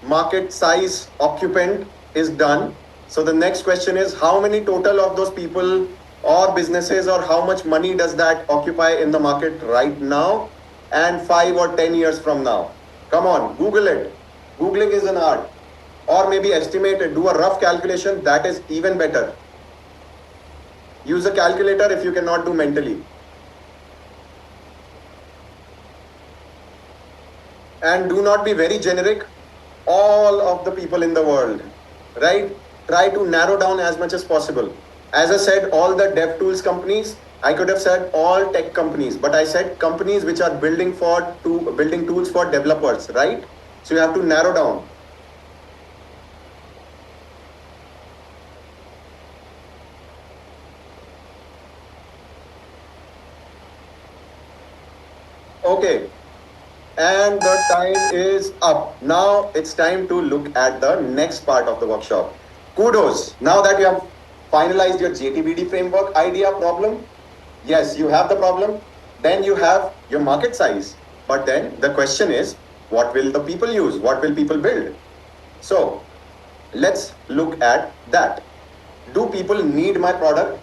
market size occupant is done. So the next question is, how many total of those people or businesses, or how much money does that occupy in the market right now and 5 or 10 years from now? Come on, Google it. Googling is an art. Or maybe estimate it, do a rough calculation, that is even better. Use a calculator if you cannot do mentally. And do not be very generic. All of the people in the world, right? Try to narrow down as much as possible. As I said, all the dev tools companies, I could have said all tech companies, but I said companies which are building tools for developers, right? So you have to narrow down. Okay, and the time is up. Now it's time to look at the next part of the workshop. Kudos. Now that you have finalized your JTBD framework idea problem, yes, you have the problem. Then you have your market size. But then the question is, what will the people use? What will people build? So let's look at that. Do people need my product?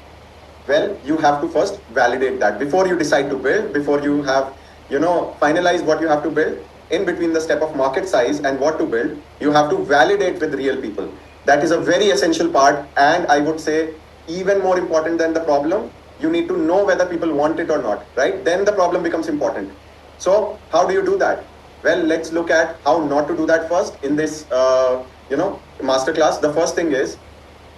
Well, you have to first validate that before you decide to build, before you have finalize what you have to build. In between the step of market size and what to build, you have to validate with real people. That is a very essential part, and I would say even more important than the problem. You need to know whether people want it or not, right? Then the problem becomes important. So how do you do that? Well, let's look at how not to do that first in this masterclass. The first thing is,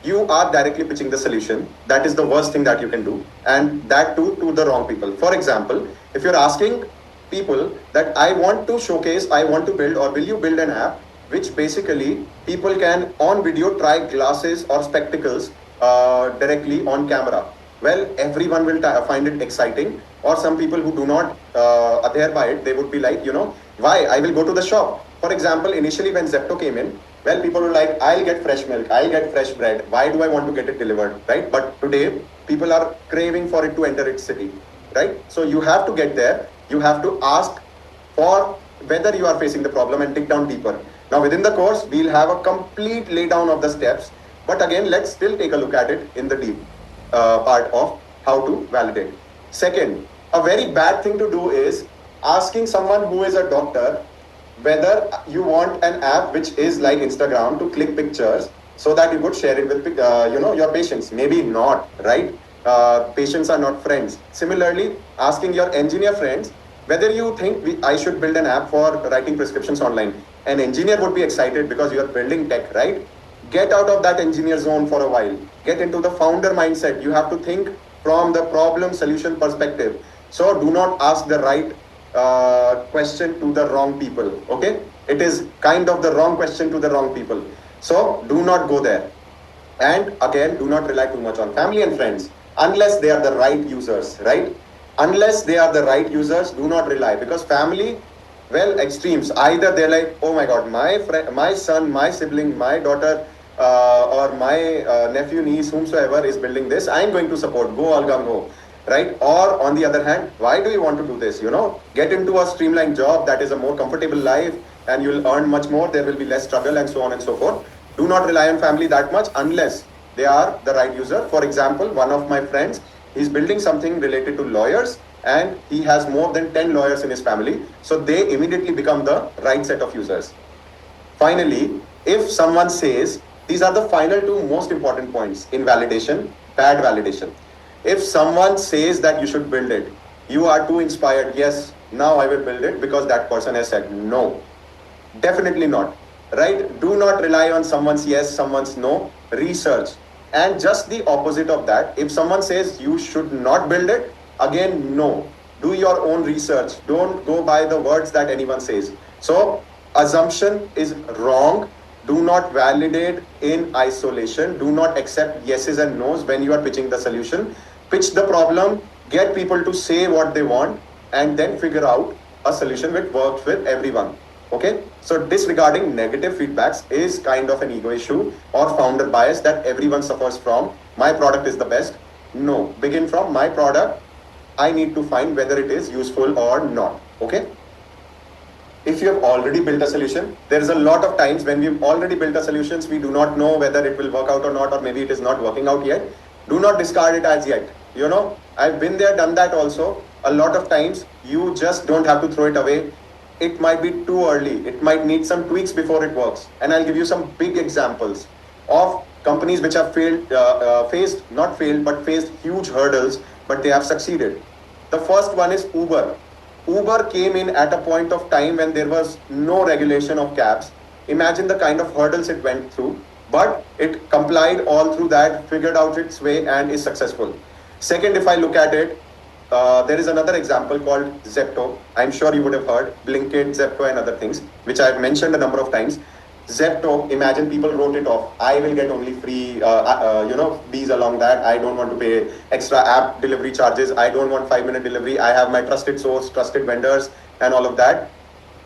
you are directly pitching the solution. That is the worst thing that you can do, and that too to the wrong people. For example, if you're asking people that I want to showcase, I want to build, or will you build an app which basically people can on video try glasses or spectacles directly on camera. Well, everyone will find it exciting, or some people who do not adhere by it, they would be like, why? I will go to the shop. For example, initially when Zepto came in, well, people were like, I'll get fresh milk, I'll get fresh bread. Why do I want to get it delivered, right? But today, people are craving for it to enter its city, right? So you have to get there. You have to ask for whether you are facing the problem and dig down deeper. Now, within the course, we'll have a complete laydown of the steps. But again, let's still take a look at it in the deep part of how to validate. Second, a very bad thing to do is asking someone who is a doctor whether you want an app which is like Instagram to click pictures so that you could share it with your patients. Maybe not, right? Patients are not friends. Similarly, asking your engineer friends whether you think I should build an app for writing prescriptions online. An engineer would be excited because you are building tech, right? Get out of that engineer zone for a while. Get into the founder mindset. You have to think from the problem solution perspective. So do not ask the right question to the wrong people. Okay, it is kind of the wrong question to the wrong people. So do not go there. And again, do not rely too much on family and friends unless they are the right users, right? Unless they are the right users, do not rely, because family, well, extremes. Either they're like, oh my god, my friend, my son, my sibling, my daughter, or my nephew, niece, whomsoever is building this, I'm going to support. Go all gung ho. Right? Or on the other hand, why do you want to do this? Get into a streamlined job that is a more comfortable life, and you'll earn much more. There will be less struggle, and so on and so forth. Do not rely on family that much unless they are the right user. For example, one of my friends, he's building something related to lawyers, and he has more than 10 lawyers in his family. So they immediately become the right set of users. Finally, if someone says, these are the final two most important points in validation, bad validation. If someone says that you should build it, you are too inspired. Yes, now I will build it because that person has said no. Definitely not. Right? Do not rely on someone's yes, someone's no. Research. And just the opposite of that, if someone says you should not build it, again, no. Do your own research. Don't go by the words that anyone says. So, assumption is wrong. Do not validate in isolation. Do not accept yeses and nos when you are pitching the solution. Pitch the problem, get people to say what they want, and then figure out a solution which works with everyone. Okay, so disregarding negative feedbacks is kind of an ego issue or founder bias that everyone suffers from. My product is the best. No, begin from my product. I need to find whether it is useful or not. Okay, if you have already built a solution, there is a lot of times when we've already built a solutions, we do not know whether it will work out or not, or maybe it is not working out yet. Do not discard it as yet. You know, I've been there, done that also. A lot of times you just don't have to throw it away. It might be too early. It might need some tweaks before it works. And I'll give you some big examples of companies which have faced huge hurdles, but they have succeeded. The first one is Uber. Uber came in at a point of time when there was no regulation of cabs. Imagine the kind of hurdles it went through, but it complied all through that, figured out its way, and is successful. Second, if I look at it, there is another example called Zepto. I'm sure you would have heard Blinkit, Zepto, and other things, which I've mentioned a number of times. Zepto, imagine people wrote it off. I will get only free, bees along that. I don't want to pay extra app delivery charges. I don't want 5-minute delivery. I have my trusted source, trusted vendors, and all of that.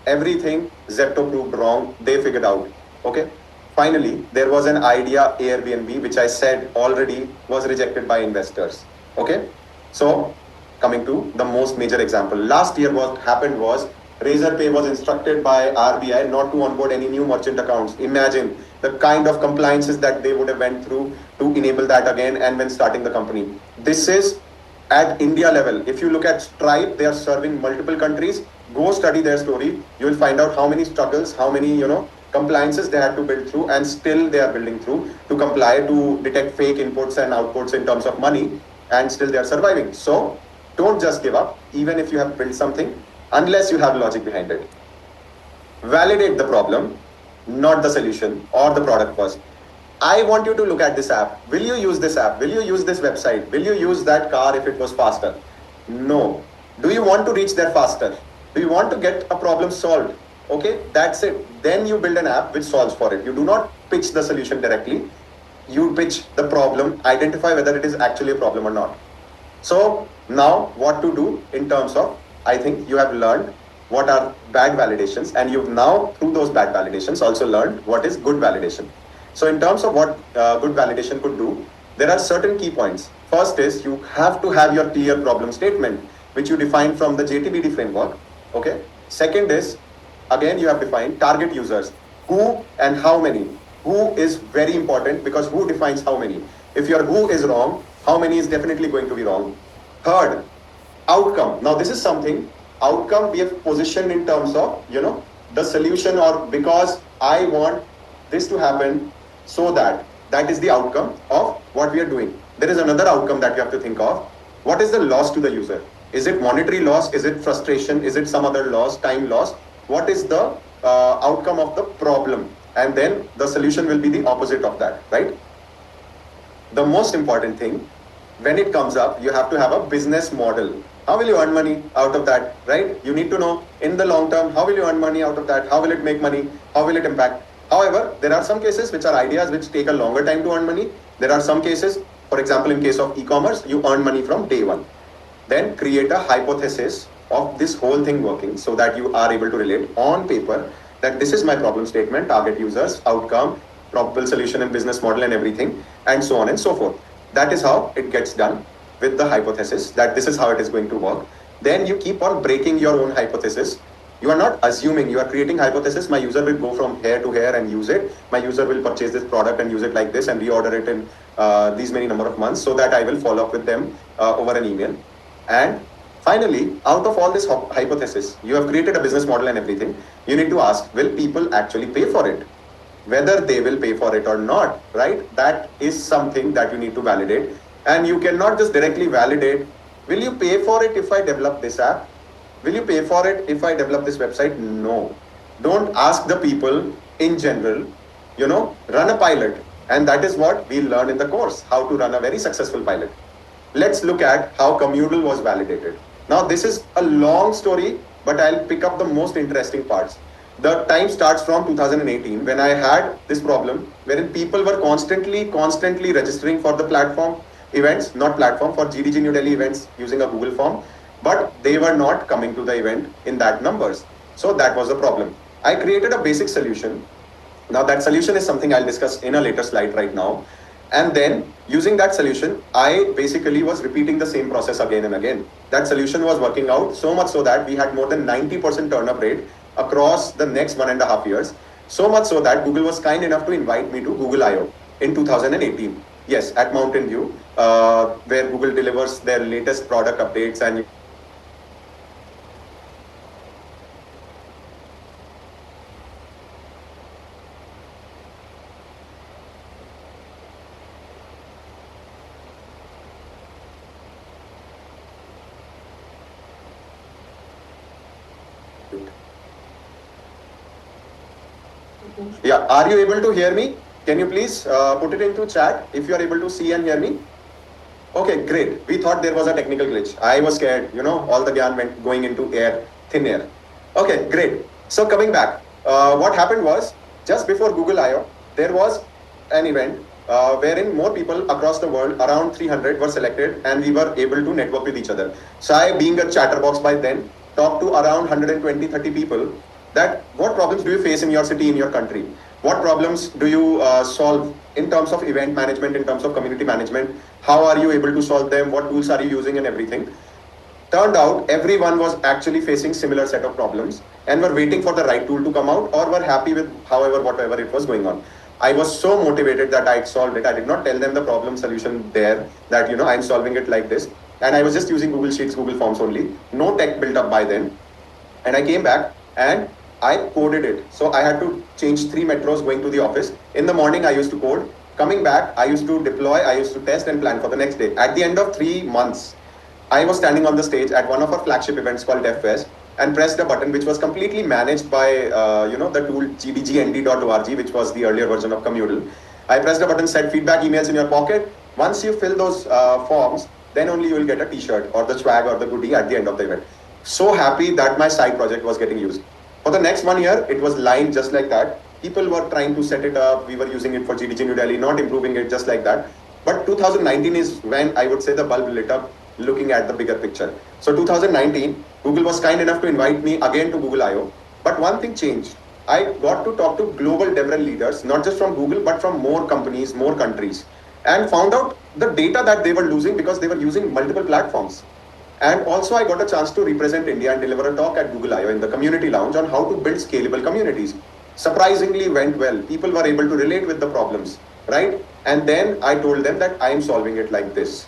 Everything Zepto proved wrong. They figured out. Okay. Finally, there was an idea Airbnb, which I said already was rejected by investors. Okay. So, coming to the most major example. Last year, what happened was Razorpay was instructed by RBI not to onboard any new merchant accounts. Imagine the kind of compliances that they would have went through to enable that again and when starting the company. This is at India level. If you look at Stripe, they are serving multiple countries. Go study their story. You will find out how many struggles, how many, compliances they had to build through, and still they are building through to comply, to detect fake inputs and outputs in terms of money, and still they are surviving. So don't just give up, even if you have built something, unless you have logic behind it. Validate the problem, not the solution or the product first. I want you to look at this app. Will you use this app? Will you use this website? Will you use that car if it was faster? No. Do you want to reach there faster? Do you want to get a problem solved? Okay, that's it. Then you build an app which solves for it. You do not pitch the solution directly. You pitch the problem, identify whether it is actually a problem or not. So now what to do in terms of, I think you have learned what are bad validations, and you've now through those bad validations also learned what is good validation. So in terms of what good validation could do, there are certain key points. First is you have to have your clear problem statement, which you define from the JTBD framework. Okay. Second is, again, you have defined target users, who and how many. Who is very important because who defines how many. If your who is wrong, how many is definitely going to be wrong. Third, outcome. Now this is something, outcome we have positioned in terms of, the solution, or because I want this to happen, so that is the outcome of what we are doing. There is another outcome that you have to think of. What is the loss to the user? Is it monetary loss? Is it frustration? Is it some other loss, time loss? What is the outcome of the problem? And then the solution will be the opposite of that, right? The most important thing, when it comes up, you have to have a business model. How will you earn money out of that, right? You need to know in the long term, how will you earn money out of that? How will it make money? How will it impact? However, there are some cases which are ideas which take a longer time to earn money. There are some cases, for example, in case of e-commerce, you earn money from day one. Then create a hypothesis of this whole thing working so that you are able to relate on paper that this is my problem statement, target users, outcome, probable solution and business model and everything, and so on and so forth. That is how it gets done with the hypothesis that this is how it is going to work. Then you keep on breaking your own hypothesis. You are not assuming, you are creating hypothesis. My user will go from here to here and use it. My user will purchase this product and use it like this and reorder it in these many number of months, so that I will follow up with them over an email. And finally, out of all this hypothesis, you have created a business model and everything. You need to ask, will people actually pay for it? Whether they will pay for it or not, right? That is something that you need to validate. And you cannot just directly validate Will you pay for it if I develop this app? Will you pay for it if I develop this website? No. Don't ask the people in general, run a pilot. And that is what we learn in the course, how to run a very successful pilot. Let's look at how Communal was validated. Now, this is a long story, but I'll pick up the most interesting parts. The time starts from 2018 when I had this problem wherein people were constantly registering for the platform events, not platform, for GDG New Delhi events using a Google form, but they were not coming to the event in that numbers. So that was the problem. I created a basic solution. Now that solution is something I'll discuss in a later slide right now. And then using that solution, I basically was repeating the same process again and again. That solution was working out so much so that we had more than 90% turn-up rate across the next 1.5 years. So much so that Google was kind enough to invite me to Google I/O in 2018. Yes, at Mountain View, where Google delivers their latest product updates and yeah, are you able to hear me? Can you please put it into chat if you are able to see and hear me? Okay, great. We thought there was a technical glitch. I was scared, all the gyan went going into air, thin air. Okay, great. So coming back, what happened was just before Google I/O, there was an event wherein more people across the world, around 300 were selected and we were able to network with each other. So I, being a chatterbox by then, talked to around 120, 30 people that what problems do you face in your city, in your country? What problems do you solve in terms of event management, in terms of community management? How are you able to solve them? What tools are you using and everything? Turned out everyone was actually facing similar set of problems and were waiting for the right tool to come out or were happy with whatever it was going on. I was so motivated that I solved it. I did not tell them the problem solution there that, I'm solving it like this. And I was just using Google Sheets, Google Forms only. No tech built up by then. And I came back and I coded it. So I had to change 3 metros going to the office. In the morning, I used to code. Coming back, I used to deploy, I used to test and plan for the next day. At the end of 3 months, I was standing on the stage at one of our flagship events called DevFest and pressed a button which was completely managed by, the tool gbgnd.org, which was the earlier version of Communal. I pressed a button, said feedback emails in your pocket. Once you fill those forms, then only you will get a t-shirt or the swag or the goodie at the end of the event. So happy that my side project was getting used. For the next 1 year, it was lined just like that. People were trying to set it up. We were using it for GDG New Delhi, not improving it just like that. But 2019 is when I would say the bulb lit up looking at the bigger picture. So 2019, Google was kind enough to invite me again to Google I/O. But one thing changed. I got to talk to global DevRel leaders, not just from Google, but from more companies, more countries, and found out the data that they were losing because they were using multiple platforms. And also I got a chance to represent India and deliver a talk at Google I/O in the community lounge on how to build scalable communities. Surprisingly went well. People were able to relate with the problems, right? And then I told them that I am solving it like this.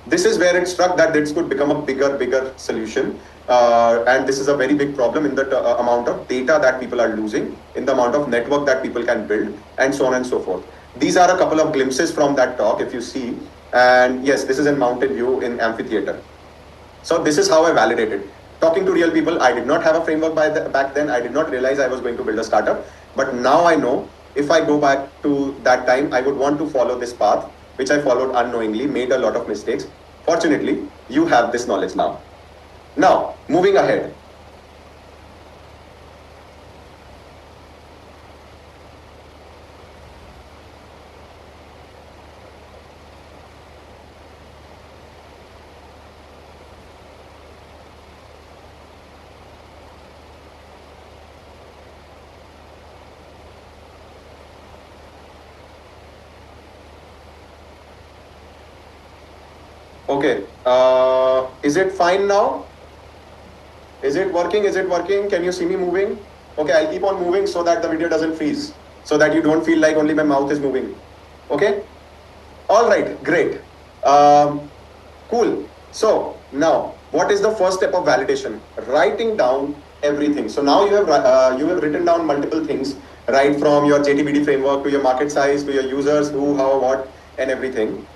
This is where it struck that this could become a bigger solution. And this is a very big problem in the amount of data that people are losing, in the amount of network that people can build, and so on and so forth. These are a couple of glimpses from that talk, if you see. And yes, this is in Mountain View in Amphitheater. So this is how I validated. Talking to real people, I did not have a framework back then. I did not realize I was going to build a startup. But now I know if I go back to that time, I would want to follow this path, which I followed unknowingly, made a lot of mistakes. Fortunately, you have this knowledge now. Now, moving ahead. Okay, is it fine now? Is it working? Is it working? Can you see me moving? Okay, I'll keep on moving so that the video doesn't freeze, so that you don't feel like only my mouth is moving. Okay? All right, great. Cool. So now, what is the first step of validation? Writing down everything. So now you have written down multiple things, right from your JTBD framework to your market size to your users, who, how, what, and everything.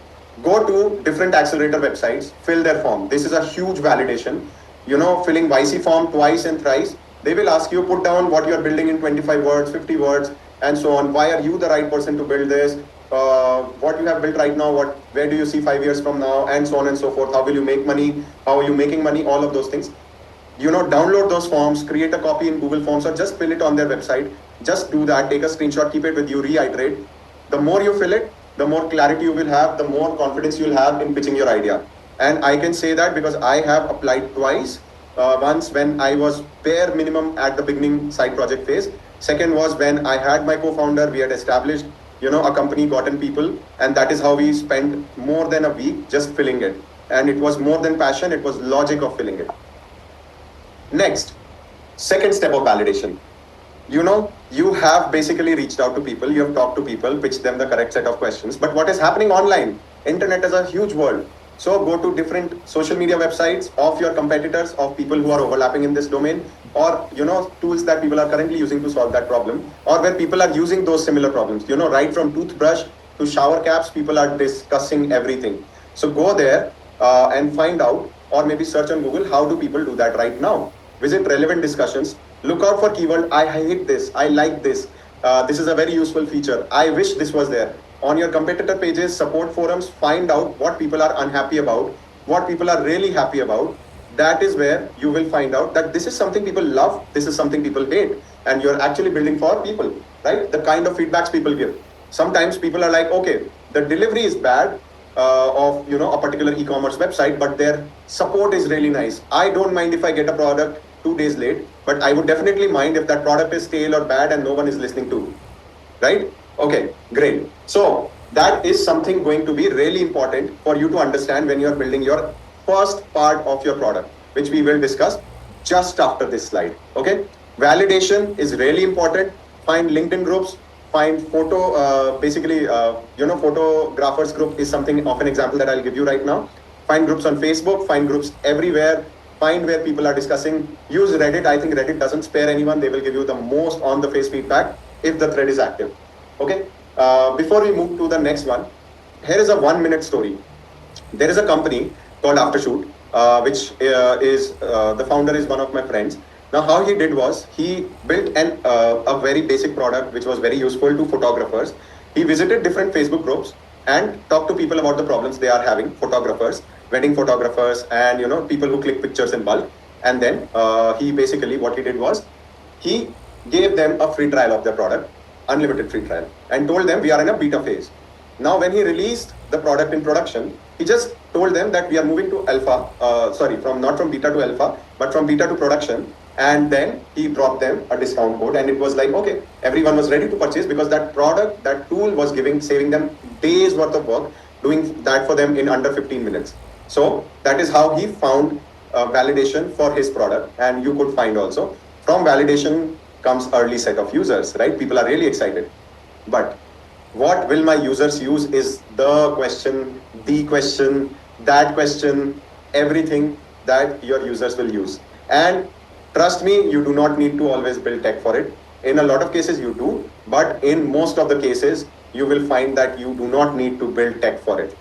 Go to different accelerator websites, fill their form. This is a huge validation. Filling YC form twice and thrice. They will ask you, put down what you're building in 25 words, 50 words, and so on. Why are you the right person to build this? What you have built right now, where do you see 5 years from now, and so on and so forth. How will you make money? How are you making money? All of those things. Download those forms, create a copy in Google Forms, or just fill it on their website. Just do that, take a screenshot, keep it with you, reiterate. The more you fill it, the more clarity you will have, the more confidence you'll have in pitching your idea. And I can say that because I have applied twice. Once when I was bare minimum at the beginning side project phase. Second was when I had my co-founder, we had established, a company, gotten people, and that is how we spent more than a week just filling it. And it was more than passion, it was logic of filling it. Next, second step of validation. You have basically reached out to people, you have talked to people, pitched them the correct set of questions. But what is happening online? Internet is a huge world. So go to different social media websites of your competitors, of people who are overlapping in this domain, or tools that people are currently using to solve that problem, or where people are using those similar problems. Right from toothbrush to shower caps, people are discussing everything. So go there and find out, or maybe search on Google, how do people do that right now? Visit relevant discussions. Look out for keyword, I hate this, I like this. This is a very useful feature. I wish this was there. On your competitor pages, support forums, find out what people are unhappy about, what people are really happy about. That is where you will find out that this is something people love, this is something people hate, and you're actually building for people, right? The kind of feedbacks people give. Sometimes people are like, okay, the delivery is bad of a particular e-commerce website, but their support is really nice. I don't mind if I get a product 2 days late, but I would definitely mind if that product is stale or bad and no one is listening to, right? Okay, great. So that is something going to be really important for you to understand when you're building your first part of your product, which we will discuss just after this slide. Okay, validation is really important. Find LinkedIn groups, find photographers group is something of an example that I'll give you right now. Find groups on Facebook, find groups everywhere. Find where people are discussing. Use Reddit. I think Reddit doesn't spare anyone. They will give you the most on the face feedback if the thread is active. Okay. Before we move to the next one, here is a 1-minute story. There is a company called Aftershoot, which is the founder is one of my friends. Now, how he did was he built a very basic product which was very useful to photographers. He visited different Facebook groups and talked to people about the problems they are having, photographers, wedding photographers, and people who click pictures in bulk. And then he basically, what he did was he gave them a free trial of their product, unlimited free trial, and told them we are in a beta phase. Now, when he released the product in production, he just told them that we are moving to alpha, not from beta to alpha, but from beta to production. And then he dropped them a discount code, and it was like, okay, everyone was ready to purchase because that product, that tool was saving them days worth of work, doing that for them in under 15 minutes. So that is how he found validation for his product. And you could find also from validation comes early set of users, right? People are really excited. But what will my users use is the question, that question, everything that your users will use. And trust me, you do not need to always build tech for it. In a lot of cases you do, but in most of the cases, you will find that you do not need to build tech for it.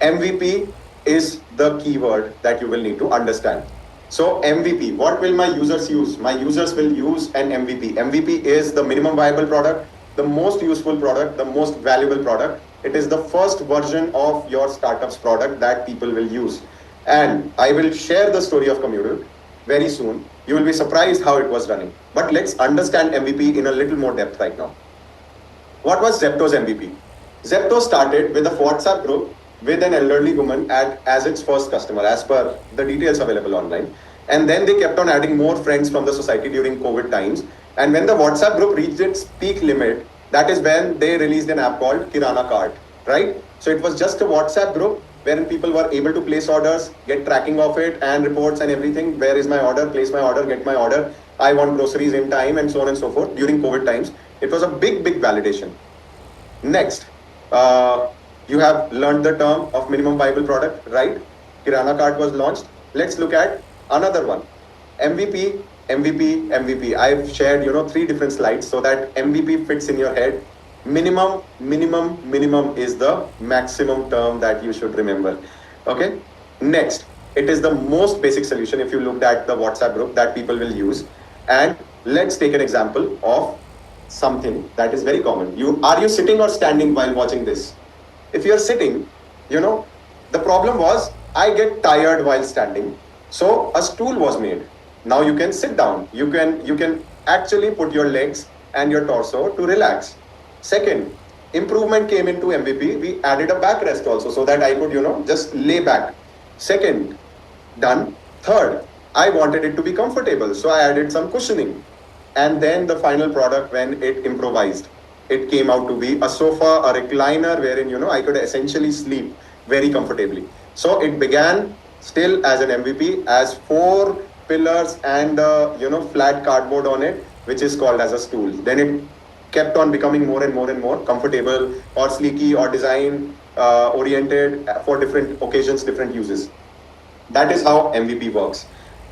MVP is the keyword that you will need to understand. So MVP, what will my users use? My users will use an MVP. MVP is the minimum viable product, the most useful product, the most valuable product. It is the first version of your startup's product that people will use. And I will share the story of Commutable very soon. You will be surprised how it was running. But let's understand MVP in a little more depth right now. What was Zepto's MVP? Zepto started with a WhatsApp group with an elderly woman as its first customer, as per the details available online. And then they kept on adding more friends from the society during COVID times. And when the WhatsApp group reached its peak limit, that is when they released an app called Kirana Cart, right? So it was just a WhatsApp group wherein people were able to place orders, get tracking of it and reports and everything. Where is my order? Place my order, get my order. I want groceries in time, and so on and so forth during COVID times. It was a big validation. Next, you have learned the term of minimum viable product, right? Kirana Cart was launched. Let's look at another one. MVP, MVP, MVP. I've shared, 3 different slides so that MVP fits in your head. Minimum is the maximum term that you should remember. Okay. Next, it is the most basic solution if you looked at the WhatsApp group that people will use. And let's take an example of something that is very common. Are you sitting or standing while watching this? If you're sitting, you know, the problem was I get tired while standing. So a stool was made. Now you can sit down. You can actually put your legs and your torso to relax. Second, improvement came into MVP. We added a backrest also so that I could, just lay back. Second, done. Third, I wanted it to be comfortable, so I added some cushioning. And then the final product, when it improvised, it came out to be a sofa, a recliner, wherein I could essentially sleep very comfortably. So it began still as an MVP, as 4 pillars and flat cardboard on it, which is called as a stool. Then it kept on becoming more and more and more comfortable or sleeky or design oriented for different occasions, different uses. That is how MVP works.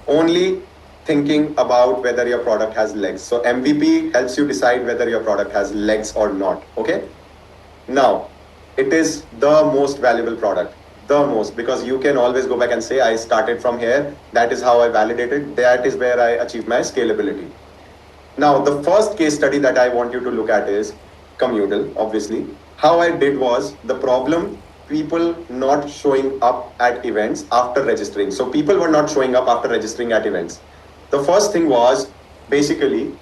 Only thinking about whether your product has legs. So MVP helps you decide whether your product has legs or not. Okay. Now, it is the most valuable product. The most, because you can always go back and say, I started from here. That is how I validated. That is where I achieved my scalability. Now, the first case study that I want you to look at is communal, obviously. How I did was the problem, people not showing up at events after registering. So people were not showing up after registering at events. The first thing was basically,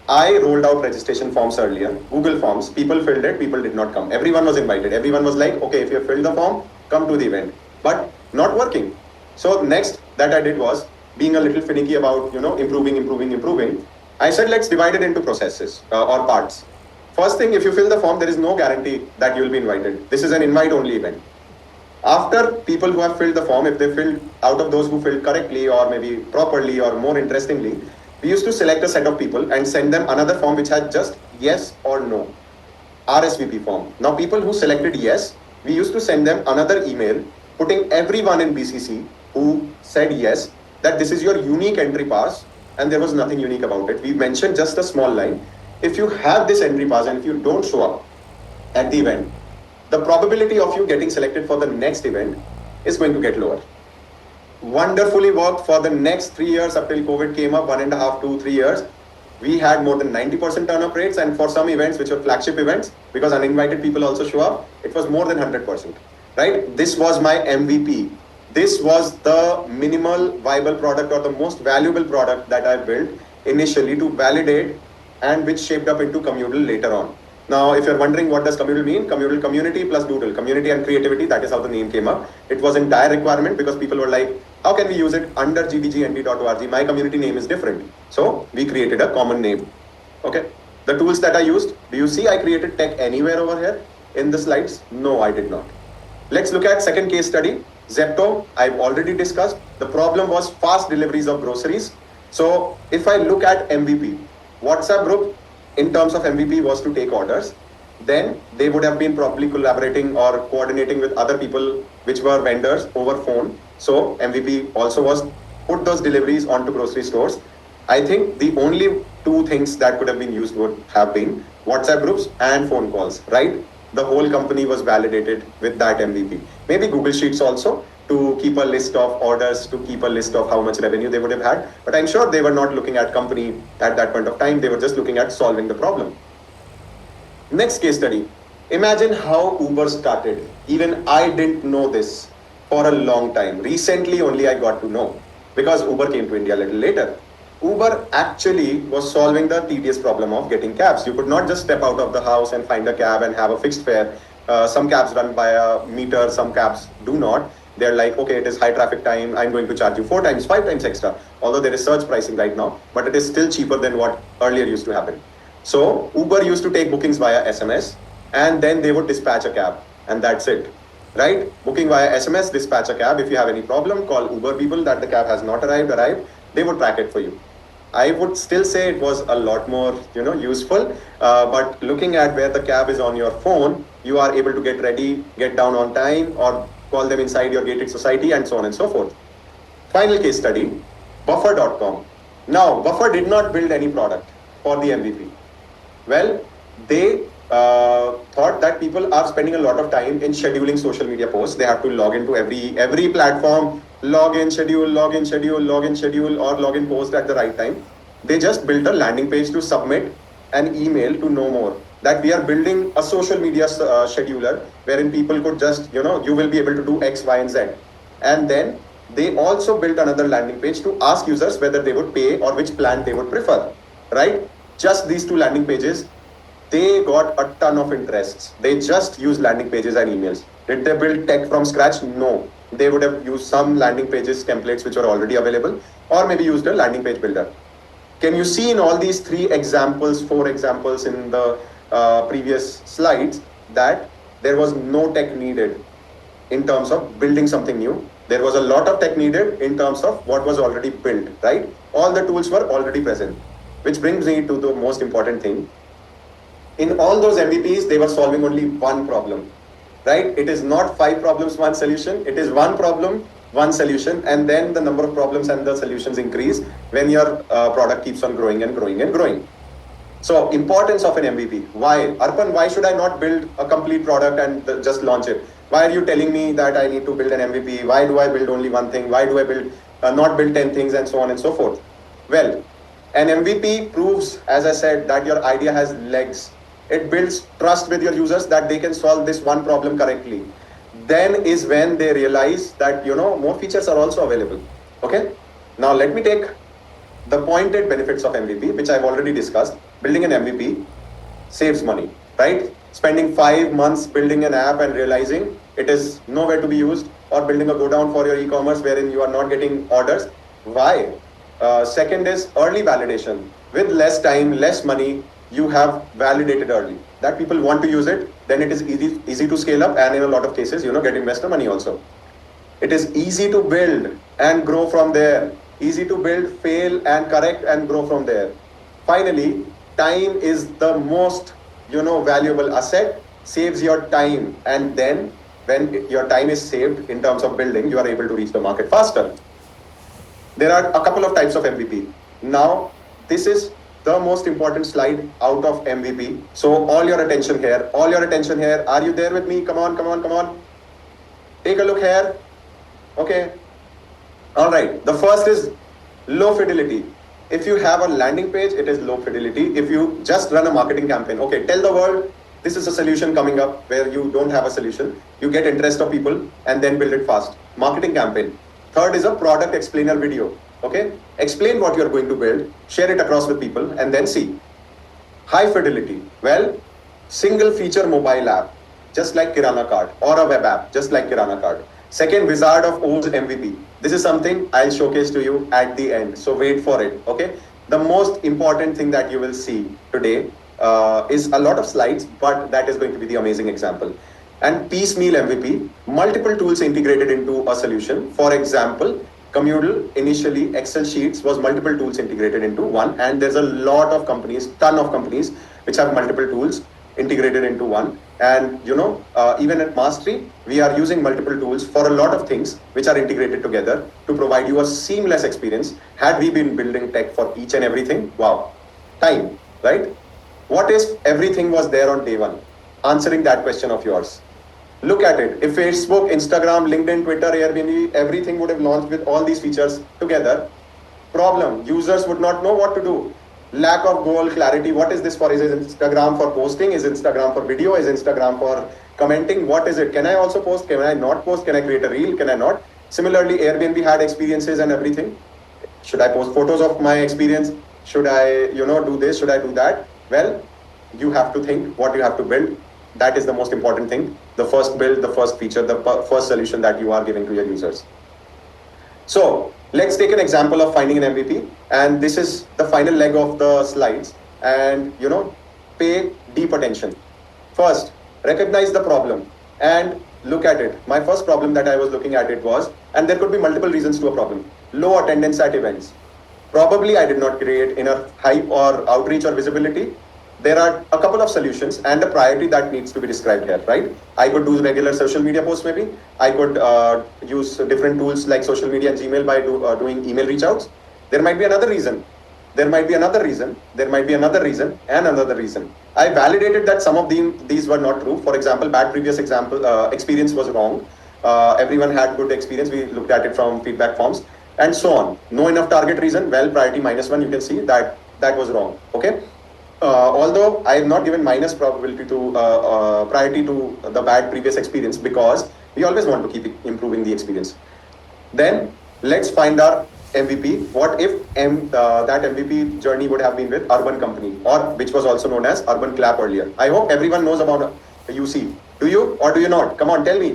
I rolled out registration forms earlier, Google Forms. People filled it, people did not come. Everyone was invited. Everyone was like, okay, if you have filled the form, come to the event. But not working. So next that I did was, being a little finicky about, improving. I said, let's divide it into processes or parts. First thing, if you fill the form, there is no guarantee that you will be invited. This is an invite-only event. After people who have filled the form, if they filled, out of those who filled correctly or maybe properly or more interestingly, we used to select a set of people and send them another form which had just yes or no, RSVP form. Now people who selected yes, we used to send them another email putting everyone in BCC who said yes, that this is your unique entry pass, and there was nothing unique about it. We mentioned just a small line. If you have this entry pass and if you don't show up at the event, the probability of you getting selected for the next event is going to get lower. Wonderfully worked for the next 3 years up till COVID came up, 1.5 to 3 years. We had more than 90% turn up rates, and for some events which were flagship events, because uninvited people also show up, it was more than 100%. Right? This was my MVP. This was the minimal viable product or the most valuable product that I built initially to validate, and which shaped up into communal later on. Now, if you're wondering what does communal mean, communal, community plus doodle, community and creativity, that is how the name came up. It was in dire requirement because people were like, how can we use it under gdgnd.org? My community name is different. So we created a common name. Okay. The tools that I used, do you see I created tech anywhere over here in the slides? No, I did not. Let's look at second case study. Zepto, I've already discussed. The problem was fast deliveries of groceries. So if I look at MVP, WhatsApp group in terms of MVP was to take orders. Then they would have been probably collaborating or coordinating with other people which were vendors over phone. So MVP also was put those deliveries onto grocery stores. I think the only 2 things that could have been used would have been WhatsApp groups and phone calls, right? The whole company was validated with that MVP. Maybe Google Sheets also, to keep a list of orders, to keep a list of how much revenue they would have had. But I'm sure they were not looking at company at that point of time. They were just looking at solving the problem. Next case study. Imagine how Uber started. Even I didn't know this for a long time. Recently only I got to know, because Uber came to India a little later. Uber actually was solving the tedious problem of getting cabs. You could not just step out of the house and find a cab and have a fixed fare. Some cabs run by a meter, some cabs do not. They're like, okay, it is high traffic time, I'm going to charge you 4 times, 5 times extra. Although there is surge pricing right now, but it is still cheaper than what earlier used to happen. So Uber used to take bookings via SMS, and then they would dispatch a cab, and that's it. Right? Booking via SMS, dispatch a cab. If you have any problem, call Uber people that the cab has not arrived. They would track it for you. I would still say it was a lot more, useful. But looking at where the cab is on your phone, you are able to get ready, get down on time, or call them inside your gated society, and so on and so forth. Final case study, Buffer.com. Now, Buffer did not build any product for the MVP. Well, they thought that people are spending a lot of time in scheduling social media posts. They have to log into every platform, log in, schedule, log in, schedule, log in, schedule, or log in post at the right time. They just built a landing page to submit an email to know more. That we are building a social media scheduler wherein people could just, you will be able to do X, Y, and Z. And then they also built another landing page to ask users whether they would pay or which plan they would prefer, right? Just these two landing pages, they got a ton of interests. They just used landing pages and emails. Did they build tech from scratch? No. They would have used some landing pages templates which were already available, or maybe used a landing page builder. Can you see in all these 4 examples in the previous slides that there was no tech needed in terms of building something new? There was a lot of tech needed in terms of what was already built, right? All the tools were already present, which brings me to the most important thing. In all those MVPs, they were solving only one problem, right? It is not 5 problems, 1 solution. It is 1 problem, 1 solution, and then the number of problems and the solutions increase when your product keeps on growing and growing and growing. So, importance of an MVP. Why? Arpan, why should I not build a complete product and just launch it? Why are you telling me that I need to build an MVP? Why do I build only 1 thing? Why do I not build 10 things and so on and so forth? Well, an MVP proves, as I said, that your idea has legs. It builds trust with your users that they can solve this one problem correctly. Then is when they realize that, more features are also available. Okay. Now let me take the pointed benefits of MVP, which I've already discussed. Building an MVP saves money, right? Spending 5 months building an app and realizing it is nowhere to be used, or building a go down for your e-commerce wherein you are not getting orders. Why? Second is early validation. With less time, less money, you have validated early that people want to use it. Then it is easy to scale up, and in a lot of cases, get investor money also. It is easy to build and grow from there. Easy to build, fail and correct and grow from there. Finally, time is the most, valuable asset. Saves your time, and then when your time is saved in terms of building, you are able to reach the market faster. There are a couple of types of MVP. Now, this is the most important slide out of MVP. So all your attention here, Are you there with me? Come on. Take a look here. Okay. All right. The first is low fidelity. If you have a landing page, it is low fidelity. If you just run a marketing campaign, okay, tell the world this is a solution coming up where you don't have a solution. You get interest of people and then build it fast. Marketing campaign. Third is a product explainer video. Okay, explain what you're going to build, share it across with people, and then see. High fidelity. Well, single feature mobile app, just like Kirana card, or a web app, just like Kirana card. Second, Wizard of Oz MVP. This is something I'll showcase to you at the end. So wait for it. Okay. The most important thing that you will see today is a lot of slides, but that is going to be the amazing example. And piecemeal MVP, multiple tools integrated into a solution. For example, Communal, initially Excel sheets was multiple tools integrated into one, and there's a lot of companies, ton of companies, which have multiple tools integrated into one. And even at Mastry, we are using multiple tools for a lot of things which are integrated together to provide you a seamless experience. Had we been building tech for each and everything, wow, time, right? What if everything was there on day one? Answering that question of yours. Look at it. If Facebook, Instagram, LinkedIn, Twitter, Airbnb, everything would have launched with all these features together. Problem, users would not know what to do. Lack of goal, clarity. What is this for? Is it Instagram for posting? Is Instagram for video? Is Instagram for commenting? What is it? Can I also post? Can I not post? Can I create a reel? Can I not? Similarly, Airbnb had experiences and everything. Should I post photos of my experience? Should I, do this? Should I do that? Well, you have to think what you have to build. That is the most important thing. The first build, the first feature, the first solution that you are giving to your users. So let's take an example of finding an MVP. And this is the final leg of the slides. And, pay deep attention. First, recognize the problem and look at it. My first problem that I was looking at it was, and there could be multiple reasons to a problem. Low attendance at events. Probably I did not create enough hype or outreach or visibility. There are a couple of solutions and a priority that needs to be described here, right? I could do regular social media posts maybe. I could use different tools like social media and Gmail by doing email reach outs. There might be another reason. There might be another reason, there might be another reason, and another reason. I validated that some of these were not true. For example, bad previous experience was wrong. Everyone had good experience. We looked at it from feedback forms and so on. No enough target reason. Well, priority -1. You can see that that was wrong. Okay. Although I have not given minus probability to priority to the bad previous experience, because we always want to keep improving the experience. Then let's find our MVP. What if that MVP journey would have been with Urban Company, or which was also known as Urban Clap earlier. I hope everyone knows about UC. Do you or do you not? Come on, tell me.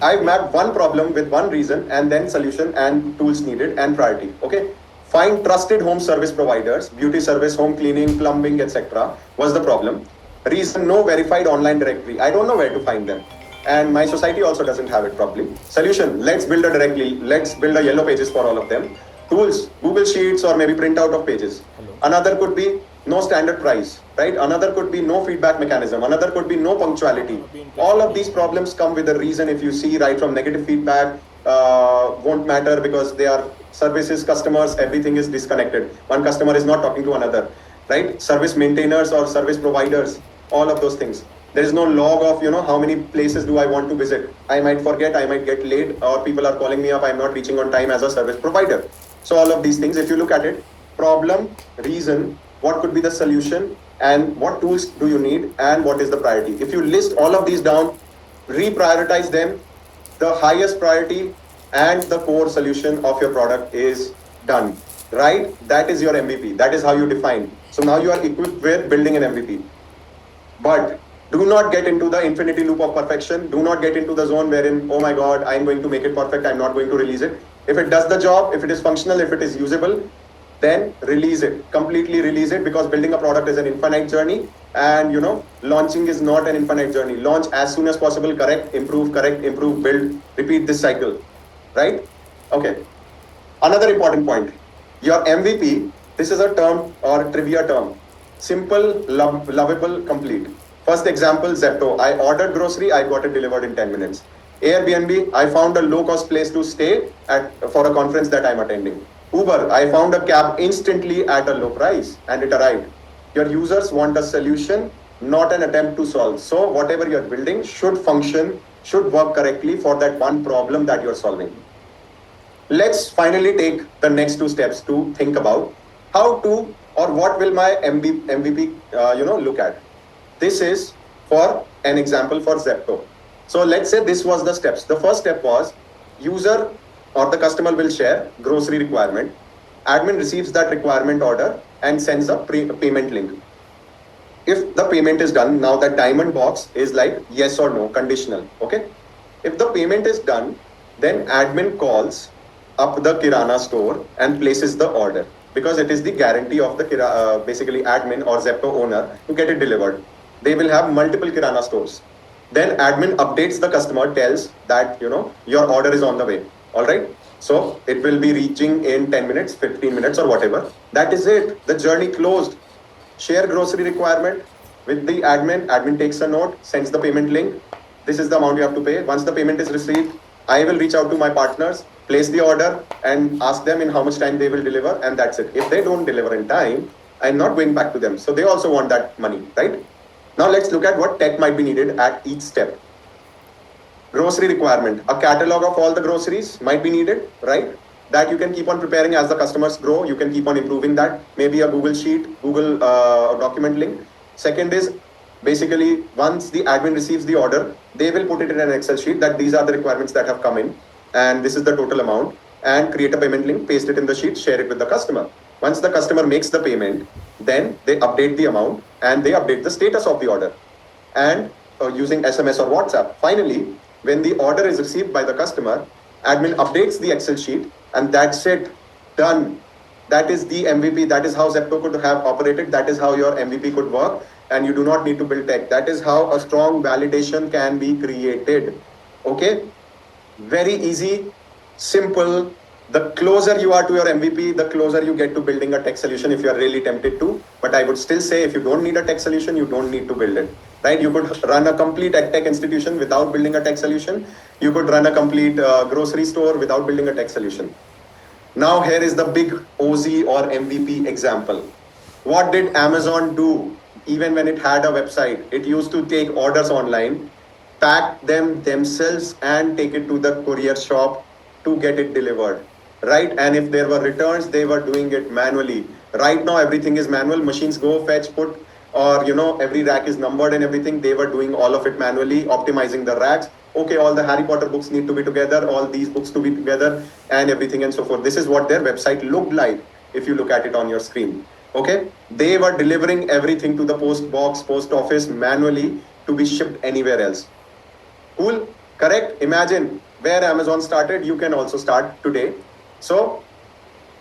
I've mapped one problem with one reason and then solution and tools needed and priority. Okay. Find trusted home service providers, beauty service, home cleaning, plumbing, etc. was the problem. Reason, no verified online directory. I don't know where to find them. And my society also doesn't have it probably. Solution, let's build a directly. Let's build a yellow pages for all of them. Tools, Google Sheets or maybe print out of pages. Another could be no standard price, right? Another could be no feedback mechanism. Another could be no punctuality. All of these problems come with a reason. If you see right from negative feedback, won't matter because they are services, customers, everything is disconnected. One customer is not talking to another, right? Service maintainers or service providers, all of those things. There is no log of, how many places do I want to visit. I might forget, I might get late, or people are calling me up, I'm not reaching on time as a service provider. So all of these things, if you look at it, problem, reason, what could be the solution, and what tools do you need, and what is the priority. If you list all of these down, reprioritize them, the highest priority and the core solution of your product is done, right? That is your MVP. That is how you define. So now you are equipped with building an MVP. But do not get into the infinity loop of perfection. Do not get into the zone wherein, oh my God, I'm going to make it perfect. I'm not going to release it. If it does the job, if it is functional, if it is usable, then release it, completely release it, because building a product is an infinite journey, and launching is not an infinite journey. Launch as soon as possible, correct, improve, build, repeat this cycle, right? Okay. Another important point, your MVP, this is a term or trivia term, simple, lovable, complete. First example, Zepto. I ordered grocery, I got it delivered in 10 minutes. Airbnb, I found a low-cost place to stay for a conference that I'm attending. Uber, I found a cab instantly at a low price and it arrived. Your users want a solution, not an attempt to solve. So whatever you're building should function, should work correctly for that one problem that you're solving. Let's finally take the next two steps to think about how to, or what will my MVP look at. This is for an example for Zepto. So let's say this was the steps. The first step was user or the customer will share grocery requirement. Admin receives that requirement order and sends a payment link. If the payment is done, now that diamond box is like yes or no, conditional. Okay. If the payment is done, then admin calls up the Kirana store and places the order, because it is the guarantee of the basically admin or Zepto owner to get it delivered. They will have multiple Kirana stores. Then admin updates the customer, tells that your order is on the way. All right. So it will be reaching in 10 minutes, 15 minutes, or whatever. That is it. The journey closed. Share grocery requirement with the admin. Admin takes a note, sends the payment link. This is the amount you have to pay. Once the payment is received, I will reach out to my partners, place the order, and ask them in how much time they will deliver. And that's it. If they don't deliver in time, I'm not going back to them. So they also want that money, right? Now let's look at what tech might be needed at each step. Grocery requirement. A catalog of all the groceries might be needed, right? That you can keep on preparing as the customers grow. You can keep on improving that. Maybe a Google Sheet, Google document link. Second is basically once the admin receives the order, they will put it in an Excel sheet that these are the requirements that have come in and this is the total amount, and create a payment link, paste it in the sheet, share it with the customer. Once the customer makes the payment, then they update the amount and they update the status of the order, and using SMS or WhatsApp. Finally, when the order is received by the customer, admin updates the Excel sheet, and that's it, done. That is the MVP. That is how Zepto could have operated. That is how your MVP could work, and you do not need to build tech. That is how a strong validation can be created. Okay? Very easy, simple. The closer you are to your MVP, the closer you get to building a tech solution if you are really tempted to. But I would still say if you don't need a tech solution, you don't need to build it. Right? You could run a complete tech institution without building a tech solution. You could run a complete grocery store without building a tech solution. Now here is the big OZ or MVP example. What did Amazon do? Even when it had a website, it used to take orders online, pack them themselves, and take it to the courier shop to get it delivered. Right? And if there were returns, they were doing it manually. Right now, everything is manual. Machines go fetch, put, or every rack is numbered and everything. They were doing all of it manually, optimizing the racks. Okay, all the Harry Potter books need to be together, all these books to be together, and everything and so forth. This is what their website looked like if you look at it on your screen. Okay, they were delivering everything to the post box, post office manually to be shipped anywhere else. Cool, correct? Imagine where Amazon started, you can also start today. So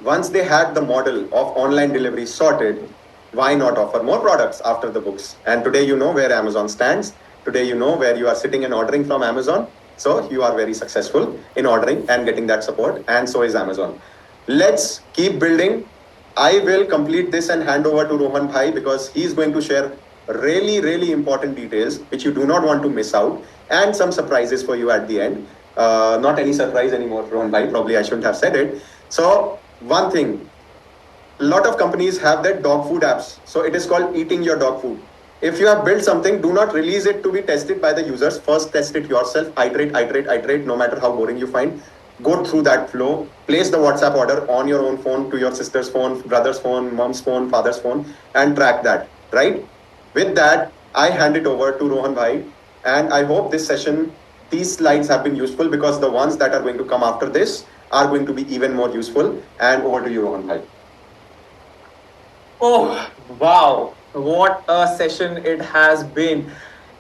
once they had the model of online delivery sorted, why not offer more products after the books? And today you know where Amazon stands. Today you know where you are sitting and ordering from Amazon. So you are very successful in ordering and getting that support, and so is Amazon. Let's keep building. I will complete this and hand over to Rohan Bhai because he is going to share really, really important details which you do not want to miss out, and some surprises for you at the end. Not any surprise anymore, Rohan Bhai. Probably I shouldn't have said it. So one thing, a lot of companies have their dog food apps. So it is called eating your dog food. If you have built something, do not release it to be tested by the users. First, test it yourself. Iterate, no matter how boring you find. Go through that flow. Place the WhatsApp order on your own phone, to your sister's phone, brother's phone, mom's phone, father's phone, and track that, right? With that, I hand it over to Rohan Bhai. And I hope this session, these slides have been useful, because the ones that are going to come after this are going to be even more useful. And over to you, Rohan Bhai. Oh, wow. What a session it has been.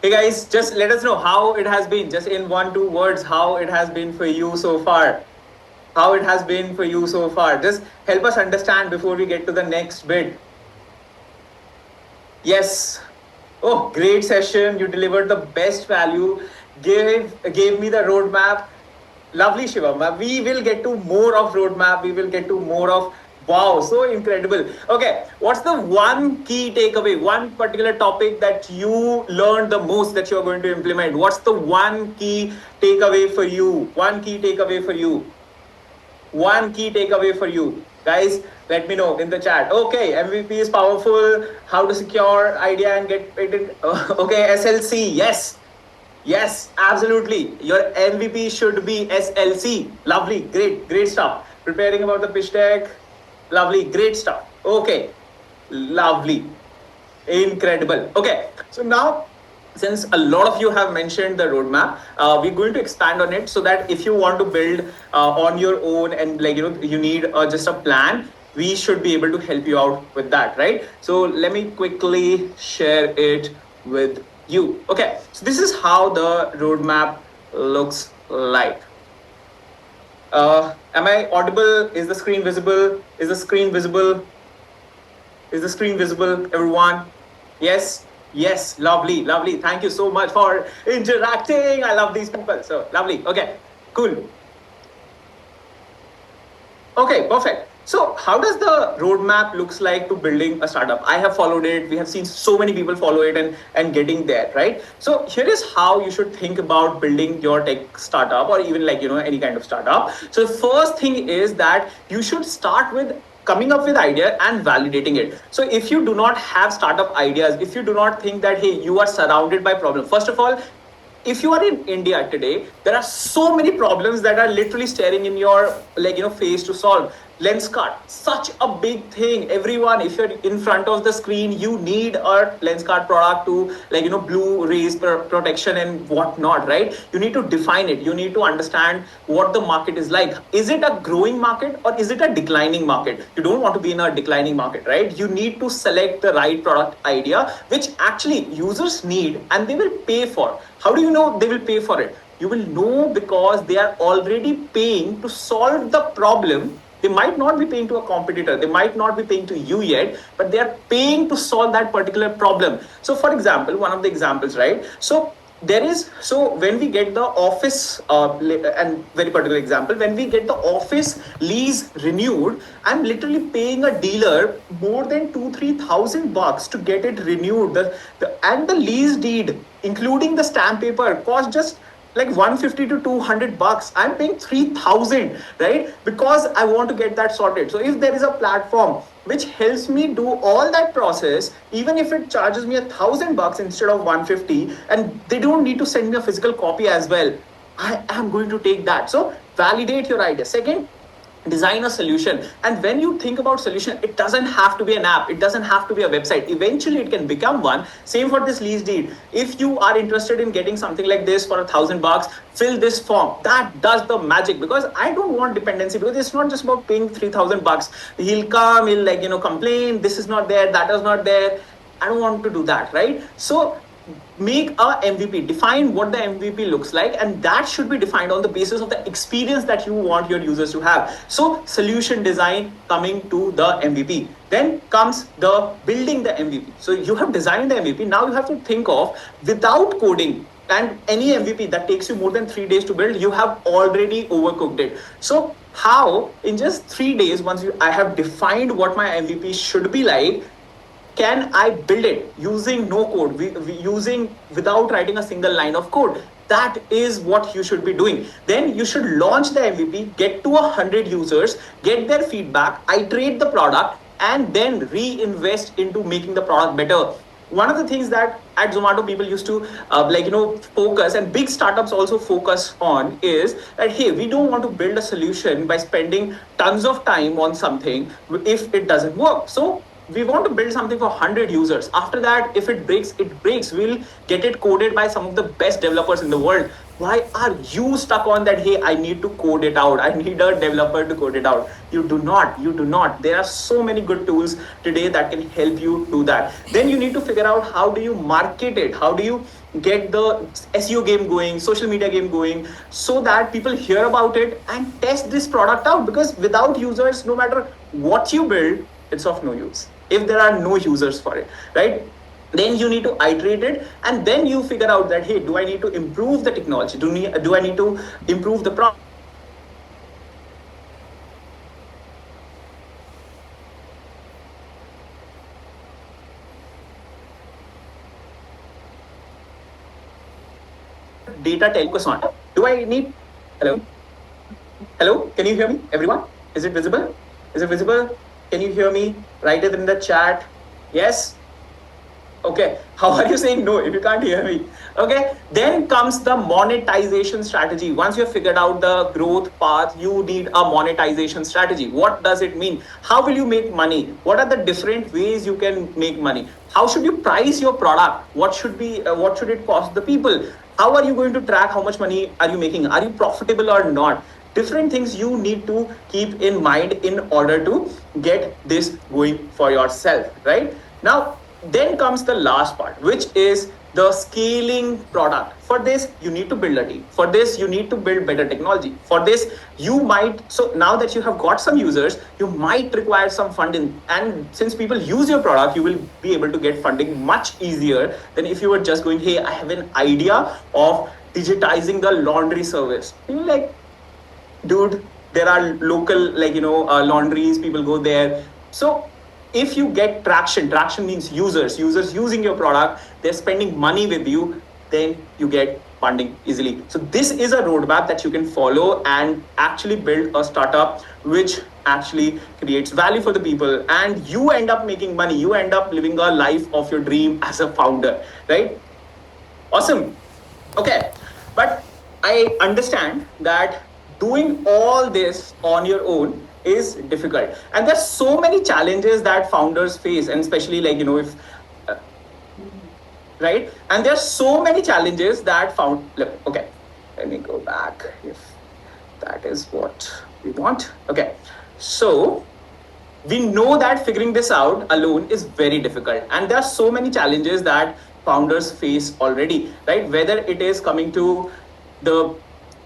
Hey guys, just let us know how it has been. Just in 1-2 words, how it has been for you so far. How it has been for you so far. Just help us understand before we get to the next bit. Yes. Oh, great session. You delivered the best value. Gave me the roadmap. Lovely, Shivam. We will get to more of roadmap. We will get to more of wow, so incredible. Okay, what's the one key takeaway, one particular topic that you learned the most that you're going to implement? What's the one key takeaway for you? One key takeaway for you. One key takeaway for you. Guys, let me know in the chat. Okay, MVP is powerful. How to secure idea and get patent. Okay, SLC. Yes. Yes, absolutely. Your MVP should be SLC. Lovely. Great stuff. Preparing about the pitch deck. Lovely, great stuff. Okay, lovely, incredible. Okay, so now, since a lot of you have mentioned the roadmap, we're going to expand on it so that if you want to build on your own and you need just a plan, we should be able to help you out with that, right? So let me quickly share it with you. Okay, so this is how the roadmap looks like. Am I audible? Is the screen visible? Is the screen visible? Is the screen visible, everyone? Yes, lovely. Thank you so much for interacting. I love these people. So lovely. Okay, cool. Okay, perfect. So how does the roadmap looks like to building a startup? I have followed it. We have seen so many people follow it and getting there, right? So here is how you should think about building your tech startup, or even any kind of startup. So the first thing is that you should start with coming up with idea and validating it. So if you do not have startup ideas, if you do not think that, hey, you are surrounded by problems, first of all, if you are in India today, there are so many problems that are literally staring in your face to solve. Lens card, such a big thing. Everyone, if you're in front of the screen, you need a lens card product to blue rays protection and whatnot, right? You need to define it. You need to understand what the market is like. Is it a growing market or is it a declining market? You don't want to be in a declining market, right? You need to select the right product idea, which actually users need and they will pay for. How do you know they will pay for it? You will know because they are already paying to solve the problem. They might not be paying to a competitor. They might not be paying to you yet, but they are paying to solve that particular problem. So for example, one of the examples, right? So when we get the office, and very particular example, when we get the office lease renewed, I'm literally paying a dealer more than $2,000-3,000 to get it renewed. And the lease deed, including the stamp paper, cost just like 150 to 200 bucks. I'm paying 3,000, right? Because I want to get that sorted. So if there is a platform which helps me do all that process, even if it charges me 1,000 bucks instead of 150, and they don't need to send me a physical copy as well, I am going to take that. So validate your idea. Second, design a solution. And when you think about solution, it doesn't have to be an app, it doesn't have to be a website. Eventually it can become one. Same for this lease deed. If you are interested in getting something like this for 1,000 bucks, fill this form. That does the magic, because I don't want dependency, because it's not just about paying 3,000 bucks. He'll come, he'll like, complain, this is not there, that is not there. I don't want to do that, right? So make a MVP, define what the MVP looks like, and that should be defined on the basis of the experience that you want your users to have. So solution design coming to the MVP. Then comes the building the MVP. So you have designed the MVP. Now you have to think of, without coding, and any MVP that takes you more than 3 days to build, you have already overcooked it. So how in just 3 days, once I have defined what my MVP should be like, can I build it using no code, using without writing a single line of code? That is what you should be doing. Then you should launch the MVP, get to 100 users, get their feedback, iterate the product, and then reinvest into making the product better. One of the things that at Zomato people used to focus, and big startups also focus on, is that, hey, we don't want to build a solution by spending tons of time on something if it doesn't work. So we want to build something for 100 users. After that, if it breaks, it breaks. We'll get it coded by some of the best developers in the world. Why are you stuck on that, hey, I need to code it out, I need a developer to code it out? You do not. There are so many good tools today that can help you do that. Then you need to figure out, how do you market it? How do you get the SEO game going, social media game going, so that people hear about it and test this product out? Because without users, no matter what you build, it's of no use if there are no users for it, right? Then you need to iterate it, and then you figure out that, hey, do I need to improve the technology? Do I need to improve the product? Data focus on. Do I need, hello, can you hear me, everyone? Is it visible? Can you hear me? Write it in the chat. Yes? Okay. How are you saying no if you can't hear me? Okay. Then comes the monetization strategy. Once you have figured out the growth path, you need a monetization strategy. What does it mean? How will you make money? What are the different ways you can make money? How should you price your product? What should it cost the people? How are you going to track how much money are you making? Are you profitable or not? Different things you need to keep in mind in order to get this going for yourself, right? Now, then comes the last part, which is the scaling product. For this, you need to build a team. For this, you need to build better technology. For this, so now that you have got some users, you might require some funding. And since people use your product, you will be able to get funding much easier than if you were just going, hey, I have an idea of digitizing the laundry service. You're like, dude, there are local laundries, people go there. So if you get traction means users using your product, they're spending money with you, then you get funding easily. So this is a roadmap that you can follow and actually build a startup which actually creates value for the people, and you end up making money. You end up living a life of your dream as a founder, right? Awesome. Okay, but I understand that doing all this on your own is difficult, and there's so many challenges that founders face, and especially if right, and there's so many challenges that okay, let me go back if that is what we want. Okay, so we know that figuring this out alone is very difficult, and there are so many challenges that founders face already, right? Whether it is coming to the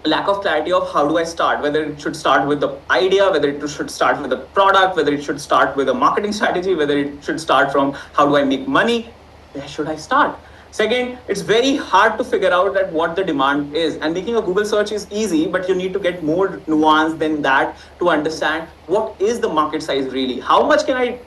lack of clarity of how do I start, whether it should start with the idea, whether it should start with the product, whether it should start with a marketing strategy, whether it should start from how do I make money, where should I start? Second, it's very hard to figure out that what the demand is, and making a Google search is easy, but you need to get more nuance than that to understand what is the market size really, how much can I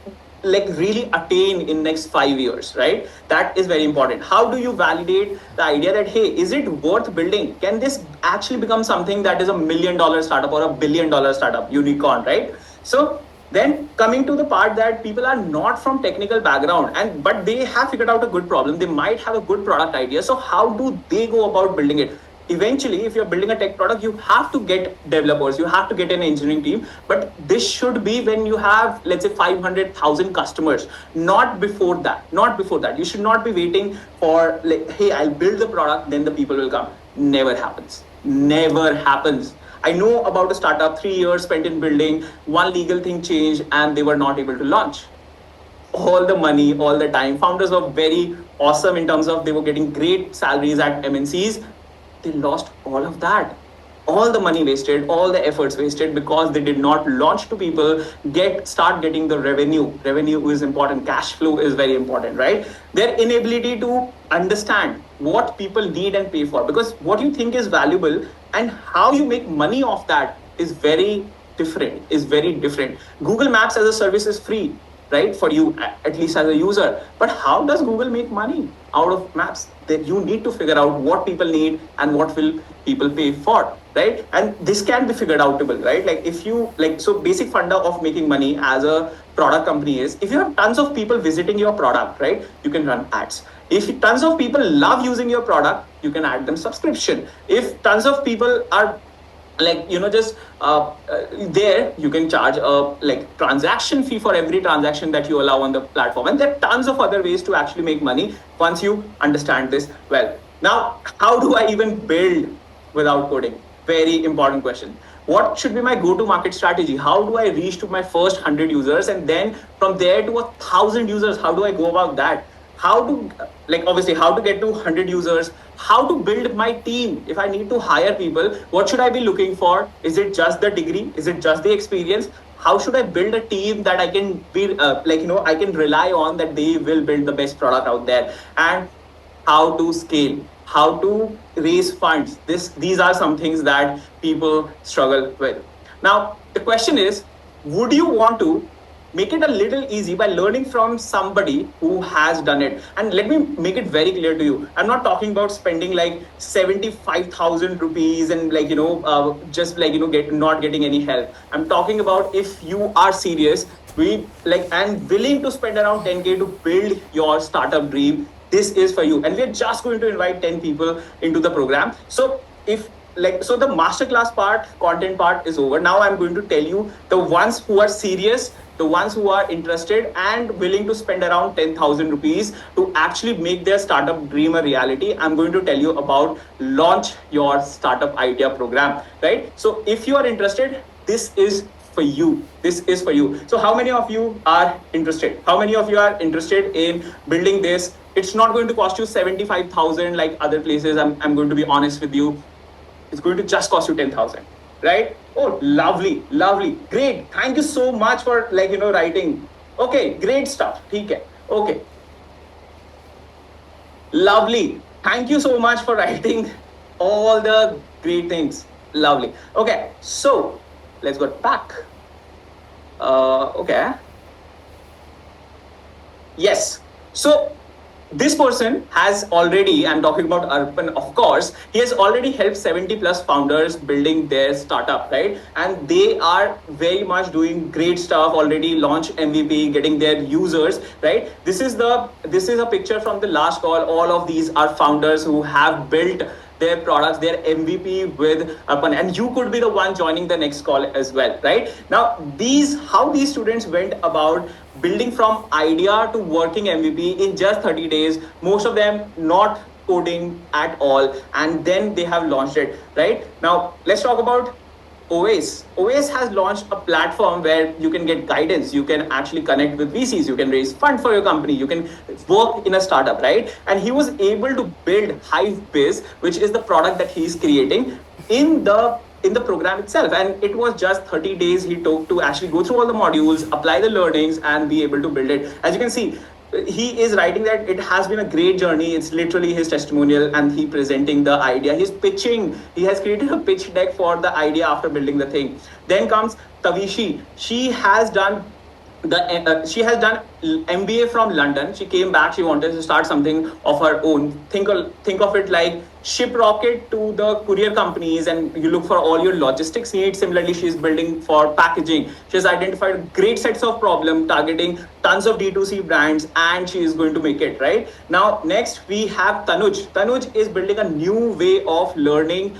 like really attain in next 5 years, right? That is very important. How do you validate the idea that, hey, is it worth building? Can this actually become something that is $1 million startup or $1 billion startup, unicorn, right? So then coming to the part that people are not from technical background, and but they have figured out a good problem, they might have a good product idea. So how do they go about building it? Eventually, if you're building a tech product, you have to get developers, you have to get an engineering team, but this should be when you have, let's say, 500,000 customers, not before that. Not before that. You should not be waiting for, like, hey, I'll build the product, then the people will come. Never happens. Never happens. I know about a startup, 3 years spent in building, one legal thing changed, and they were not able to launch. All the money, all the time. Founders were very awesome in terms of they were getting great salaries at MNCs. They lost all of that. All the money wasted, all the efforts wasted because they did not launch to people, start getting the revenue. Revenue is important. Cash flow is very important, right? Their inability to understand what people need and pay for, because what you think is valuable and how you make money off that is very different. Google Maps as a service is free, right, for you, at least as a user. But how does Google make money out of maps? That you need to figure out what people need and what will people pay for, right? And this can be figured outable, right? Like if you like, so basic funda of making money as a product company is, if you have tons of people visiting your product, right, you can run ads. If tons of people love using your product, you can add them subscription. If tons of people are like, just there, you can charge a like transaction fee for every transaction that you allow on the platform. And there are tons of other ways to actually make money once you understand this well. Now, how do I even build without coding? Very important question. What should be my go-to-market strategy? How do I reach to my first 100 users, and then from there to 1,000 users? How do I go about that? How to, like, obviously how to get to 100 users, how to build my team. If I need to hire people, what should I be looking for? Is it just the degree? Is it just the experience? How should I build a team that I can be I can rely on, that they will build the best product out there? And how to scale, how to raise funds. These are some things that people struggle with. Now the question is, would you want to make it a little easy by learning from somebody who has done it? And let me make it very clear to you, I'm not talking about spending like 75,000 rupees and not getting any help. I'm talking about, if you are serious, and willing to spend around 10K to build your startup dream, this is for you. And we're just going to invite 10 people into the program. So so the masterclass part, content part is over. Now I'm going to tell you the ones who are serious, the ones who are interested and willing to spend around 10,000 rupees to actually make their startup dream a reality. I'm going to tell you about Launch Your Startup Idea program, right? So if you are interested, this is for you. This is for you. So how many of you are interested? How many of you are interested in building this? It's not going to cost you 75,000 like other places. I'm going to be honest with you. It's going to just cost you 10,000, right? Oh, lovely, great. Thank you so much for writing. Okay, great stuff. Okay, lovely. Thank you so much for writing all the great things. Lovely. Okay, so let's go back. Okay. Yes. So this person has already, I'm talking about Arpan, of course, he has already helped 70 plus founders building their startup, right? And they are very much doing great stuff, already launched MVP, getting their users, right? This is a picture from the last call. All of these are founders who have built their products, their MVP with Arpan, and you could be the one joining the next call as well, right? Now, how these students went about building from idea to working MVP in just 30 days, most of them not coding at all, and then they have launched it, right? Now, let's talk about OAS. OAS has launched a platform where you can get guidance, you can actually connect with VCs, you can raise fund for your company, you can work in a startup, right? And he was able to build HiveBiz, which is the product that he's creating in the program itself. And it was just 30 days he took to actually go through all the modules, apply the learnings, and be able to build it. As you can see, he is writing that it has been a great journey. It's literally his testimonial, and he presenting the idea. He's pitching. He has created a pitch deck for the idea after building the thing. Then comes Tavishi. She has done she has done MBA from London. She came back. She wanted to start something of her own. Think of it like ship rocket to the courier companies, and you look for all your logistics needs. Similarly, she is building for packaging. She has identified great sets of problem targeting tons of D2C brands, and she is going to make it right. Now, next we have Tanuj. Tanuj is building a new way of learning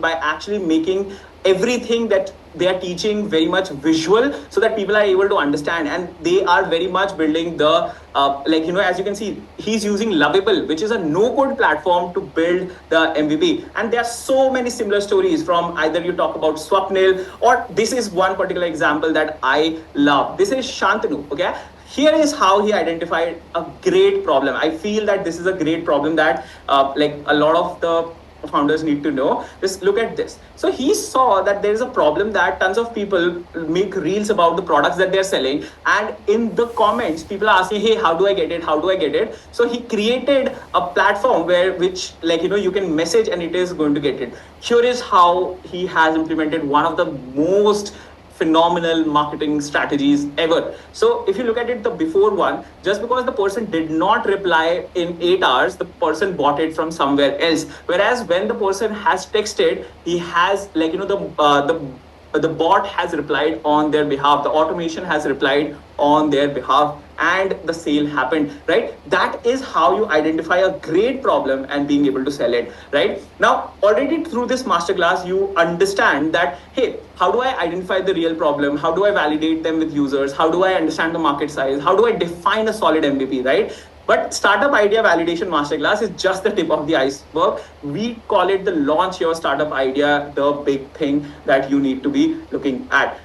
by actually making everything that they are teaching very much visual, so that people are able to understand, and they are very much building the as you can see, he's using Lovable, which is a no code platform to build the MVP. And there are so many similar stories, from either you talk about Swapnil, or this is one particular example that I love. This is Shantanu. Okay, here is how he identified a great problem. I feel that this is a great problem that a lot of the founders need to know. Just look at this. So he saw that there is a problem that tons of people make reels about the products that they're selling, and in the comments people are asking, hey, how do I get it, how do I get it? So he created a platform which you can message and it is going to get it. Here is how he has implemented one of the most phenomenal marketing strategies ever. So if you look at it, the before one, just because the person did not reply in 8 hours, the person bought it from somewhere else. Whereas when the person has texted, he has the bot has replied on their behalf, the automation has replied on their behalf, and the sale happened, right? That is how you identify a great problem and being able to sell it, right? Now, already through this masterclass, you understand that, hey, how do I identify the real problem? How do I validate them with users? How do I understand the market size? How do I define a solid MVP, right? But Startup Idea Validation Masterclass is just the tip of the iceberg. We call it the launch your startup idea, the big thing that you need to be looking at.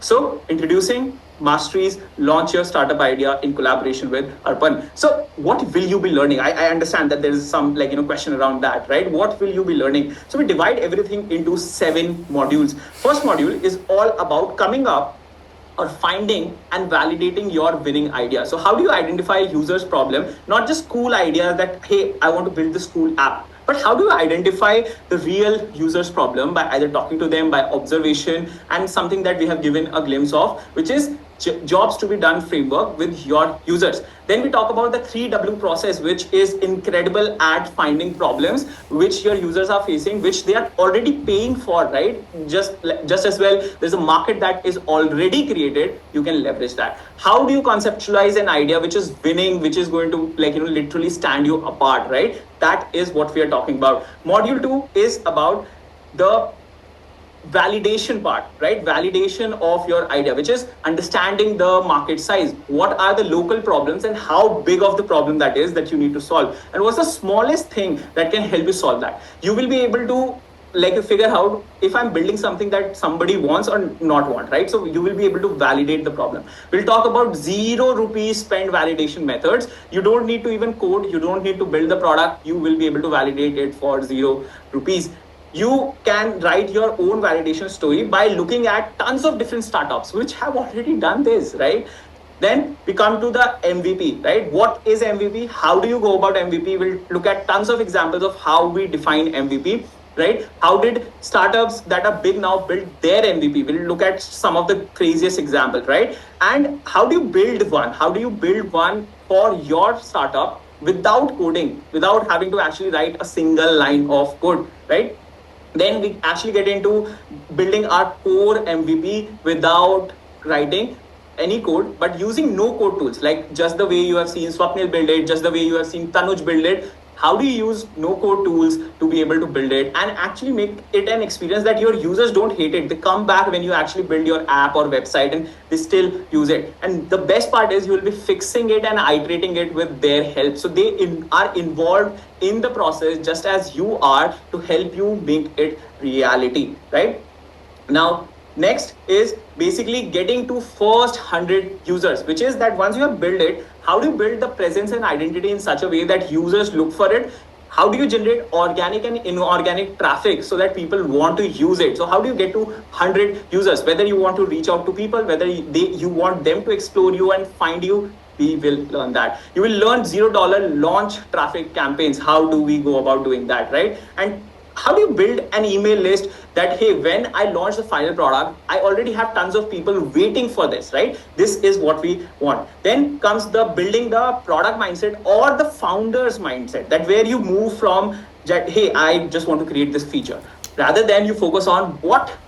So introducing Mastry's Launch Your Startup Idea in collaboration with Arpan. So what will you be learning? I understand that there is some question around that, right? What will you be learning? So we divide everything into 7 modules. First module is all about coming up or finding and validating your winning idea. So how do you identify a user's problem? Not just cool ideas that, hey, I want to build this cool app, but how do you identify the real user's problem? By either talking to them, by observation, and something that we have given a glimpse of, which is jobs to be done framework with your users. Then we talk about the 3W process, which is incredible at finding problems which your users are facing, which they are already paying for, right? Just as well, there's a market that is already created. You can leverage that. How do you conceptualize an idea which is winning, which is going to literally stand you apart, right? That is what we are talking about. Module 2 is about the validation part, right? Validation of your idea, which is understanding the market size. What are the local problems and how big of the problem that is that you need to solve, and what's the smallest thing that can help you solve that. You will be able to figure out if I'm building something that somebody wants or not want, right? So you will be able to validate the problem. We'll talk about 0 rupees spend validation methods. You don't need to even code, you don't need to build the product, you will be able to validate it for 0 rupees. You can write your own validation story by looking at tons of different startups which have already done this, right? Then we come to the MVP, right? What is MVP? How do you go about MVP? We'll look at tons of examples of how we define MVP, right? How did startups that are big now build their MVP? We'll look at some of the craziest examples, right? And how do you build one? How do you build one for your startup without coding, without having to actually write a single line of code, right? Then we actually get into building our core MVP without writing any code, but using no code tools, like just the way you have seen Swapnil build it, just the way you have seen Tanuj build it. How do you use no code tools to be able to build it and actually make it an experience that your users don't hate it? They come back when you actually build your app or website and they still use it. And the best part is you will be fixing it and iterating it with their help. So they are involved in the process just as you are to help you make it reality, right? Now, next is basically getting to first 100 users, which is that once you have built it, how do you build the presence and identity in such a way that users look for it? How do you generate organic and inorganic traffic so that people want to use it? So how do you get to 100 users? Whether you want to reach out to people, whether you want them to explore you and find you, we will learn that. You will learn $0 launch traffic campaigns. How do we go about doing that, right? And How do you build an email list that, hey, when I launch the final product, I already have tons of people waiting for this, right? This is what we want. Then comes the building the product mindset or the founder's mindset, that where you move from that, hey, I just want to create this feature, rather than you focus on what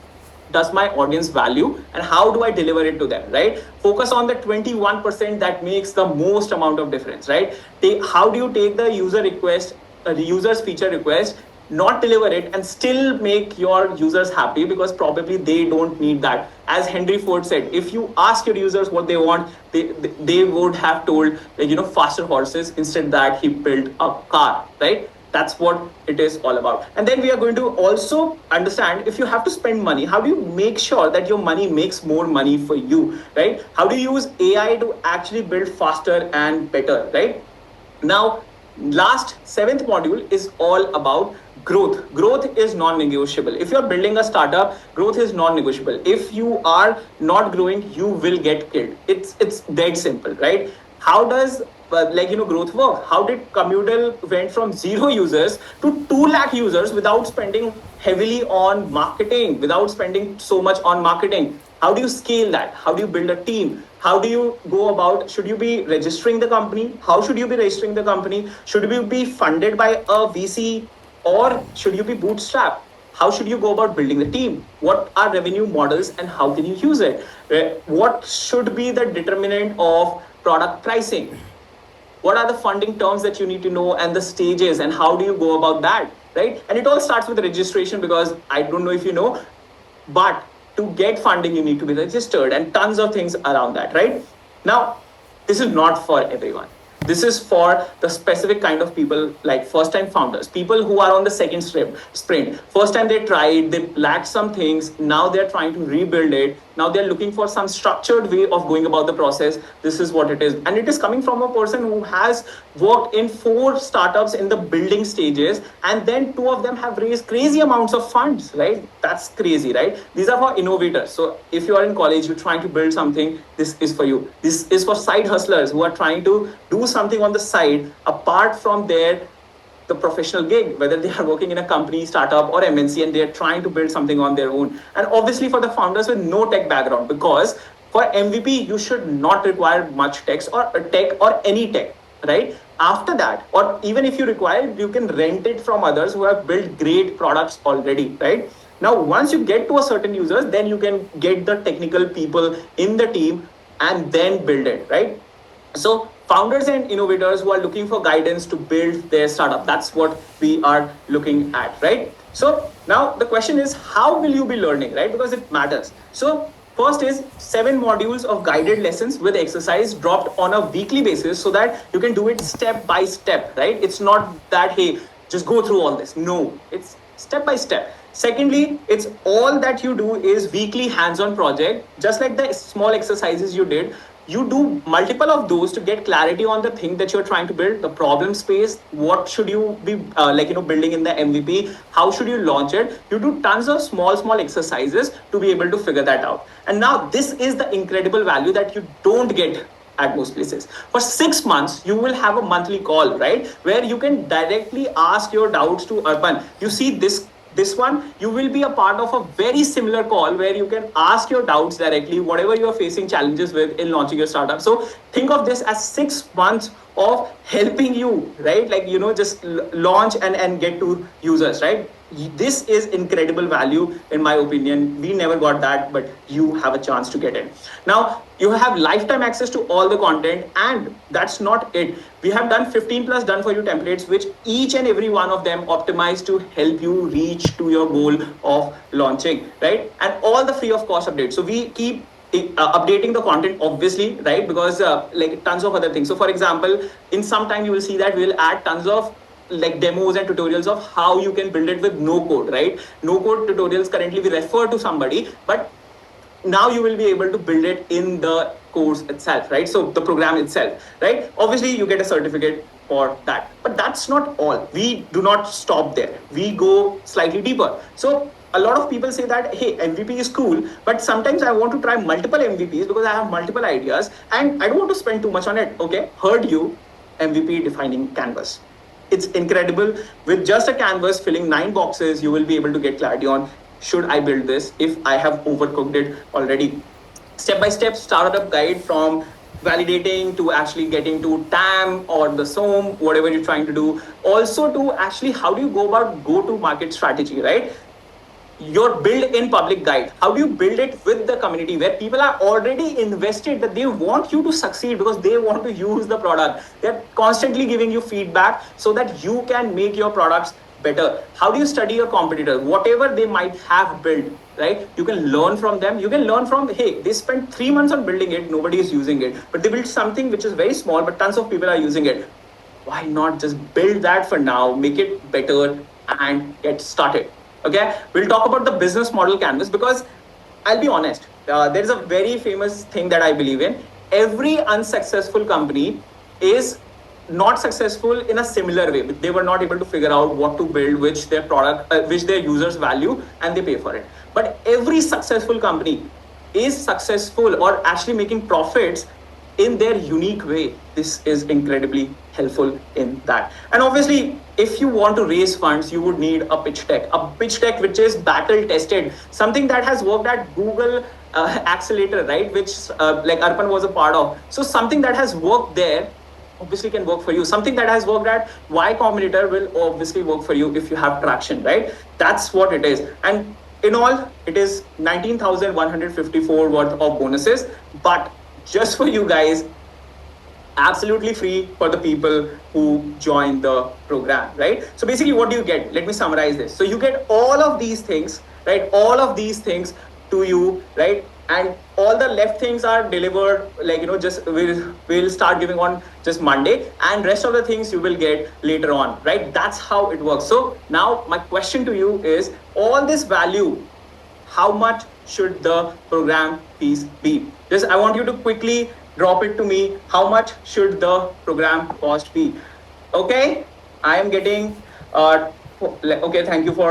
does my audience value and how do I deliver it to them, right? Focus on the 21% that makes the most amount of difference, right? How do you take the user request, the user's feature request, not deliver it and still make your users happy, because probably they don't need that. As Henry Ford said, if you ask your users what they want, they would have told, like, faster horses. Instead, that he built a car, right? That's what it is all about. And then we are going to also understand, if you have to spend money, how do you make sure that your money makes more money for you, right? How do you use AI to actually build faster and better, right? Now, last seventh module is all about growth. Growth is non-negotiable. If you're building a startup, growth is non-negotiable. If you are not growing, you will get killed. It's dead simple, right? How does growth work? How did Communal went from 0 users to 2 lakh users without spending heavily on marketing, without spending so much on marketing? How do you scale that? How do you build a team? How do you go about, should you be registering the company? How should you be registering the company? Should you be funded by a VC, or should you be bootstrapped? How should you go about building the team? What are revenue models and how can you use it? What should be the determinant of product pricing? What are the funding terms that you need to know, and the stages, and how do you go about that, right? And it all starts with registration, because I don't know if you know, but to get funding, you need to be registered, and tons of things around that, right? Now, this is not for everyone. This is for the specific kind of people, like first time founders, people who are on the second sprint. First time they tried, they lacked some things. Now they're trying to rebuild it. Now they're looking for some structured way of going about the process. This is what it is. And it is coming from a person who has worked in 4 startups in the building stages, and then 2 of them have raised crazy amounts of funds, right? That's crazy, right? These are for innovators. So if you are in college, you're trying to build something, this is for you. This is for side hustlers who are trying to do something on the side apart from the professional gig, whether they are working in a company, startup, or MNC, and they're trying to build something on their own. And obviously for the founders with no tech background, because for MVP, you should not require much tech or any tech, right? After that, or even if you require, you can rent it from others who have built great products already, right? Now, once you get to a certain users, then you can get the technical people in the team and then build it, right? So founders and innovators who are looking for guidance to build their startup, that's what we are looking at, right? So now the question is, how will you be learning, right? Because it matters. So first is 7 modules of guided lessons with exercise dropped on a weekly basis, so that you can do it step by step, right? It's not that, hey, just go through all this. No, it's step by step. Secondly, it's all that you do is weekly hands-on project, just like the small exercises you did. You do multiple of those to get clarity on the thing that you're trying to build, the problem space. What should you be building in the MVP? How should you launch it? You do tons of small exercises to be able to figure that out. And now this is the incredible value that you don't get at most places. For 6 months, you will have a monthly call, right? Where you can directly ask your doubts to Urban. You see this one, you will be a part of a very similar call where you can ask your doubts directly, whatever you're facing challenges with in launching your startup. So think of this as 6 months of helping you, right? Just launch and get to users, right? This is incredible value, in my opinion. We never got that, but you have a chance to get it. Now, you have lifetime access to all the content, and that's not it. We have done 15 plus done for you templates, which each and every one of them optimized to help you reach to your goal of launching, right? And all the free of cost updates. So we keep updating the content, obviously, right? Because tons of other things. So for example, in some time you will see that we'll add tons of demos and tutorials of how you can build it with no code, right? No code tutorials currently we refer to somebody, but now you will be able to build it in the course itself, right? So the program itself, right? Obviously you get a certificate for that, but that's not all. We do not stop there. We go slightly deeper. So a lot of people say that, hey, MVP is cool, but sometimes I want to try multiple MVPs because I have multiple ideas and I don't want to spend too much on it. Okay, heard you. MVP defining canvas. It's incredible. With just a canvas filling 9 boxes, you will be able to get clarity on, should I build this if I have overcooked it already. Step by step startup guide from validating to actually getting to TAM or the SOM, whatever you're trying to do. Also to actually how do you go about go to market strategy, right? Your build in public guide, how do you build it with the community where people are already invested, that they want you to succeed because they want to use the product, they're constantly giving you feedback so that you can make your products better. How do you study your competitors, whatever they might have built, right? You can learn from them. You can learn from, hey, they spent 3 months on building it, nobody is using it, but they built something which is very small but tons of people are using it. Why not just build that for now, make it better, and get started? Okay, we'll talk about the business model canvas because I'll be honest, there's a very famous thing that I believe in. Every unsuccessful company is not successful in a similar way. They were not able to figure out what to build, which their product, which their users value, and they pay for it. But every successful company is successful or actually making profits in their unique way. This is incredibly helpful in that. And obviously, if you want to raise funds, you would need a pitch deck which is battle tested, something that has worked at Google Accelerator, right? Which like Arpan was a part of. So something that has worked there obviously can work for you. Something that has worked at Y Combinator will obviously work for you if you have traction, right? That's what it is. And in all, it is 19,154 worth of bonuses, but just for you guys, absolutely free for the people who join the program, right? So basically what do you get? Let me summarize this. So you get all of these things, right? All of these things to you, right? And all the left things are delivered, like, just we'll start giving on just Monday, and rest of the things you will get later on, right? That's how it works. So now my question to you is, all this value, how much should the program fees be? Just I want you to quickly drop it to me. How much should the program cost be? Okay, I am getting okay, thank you for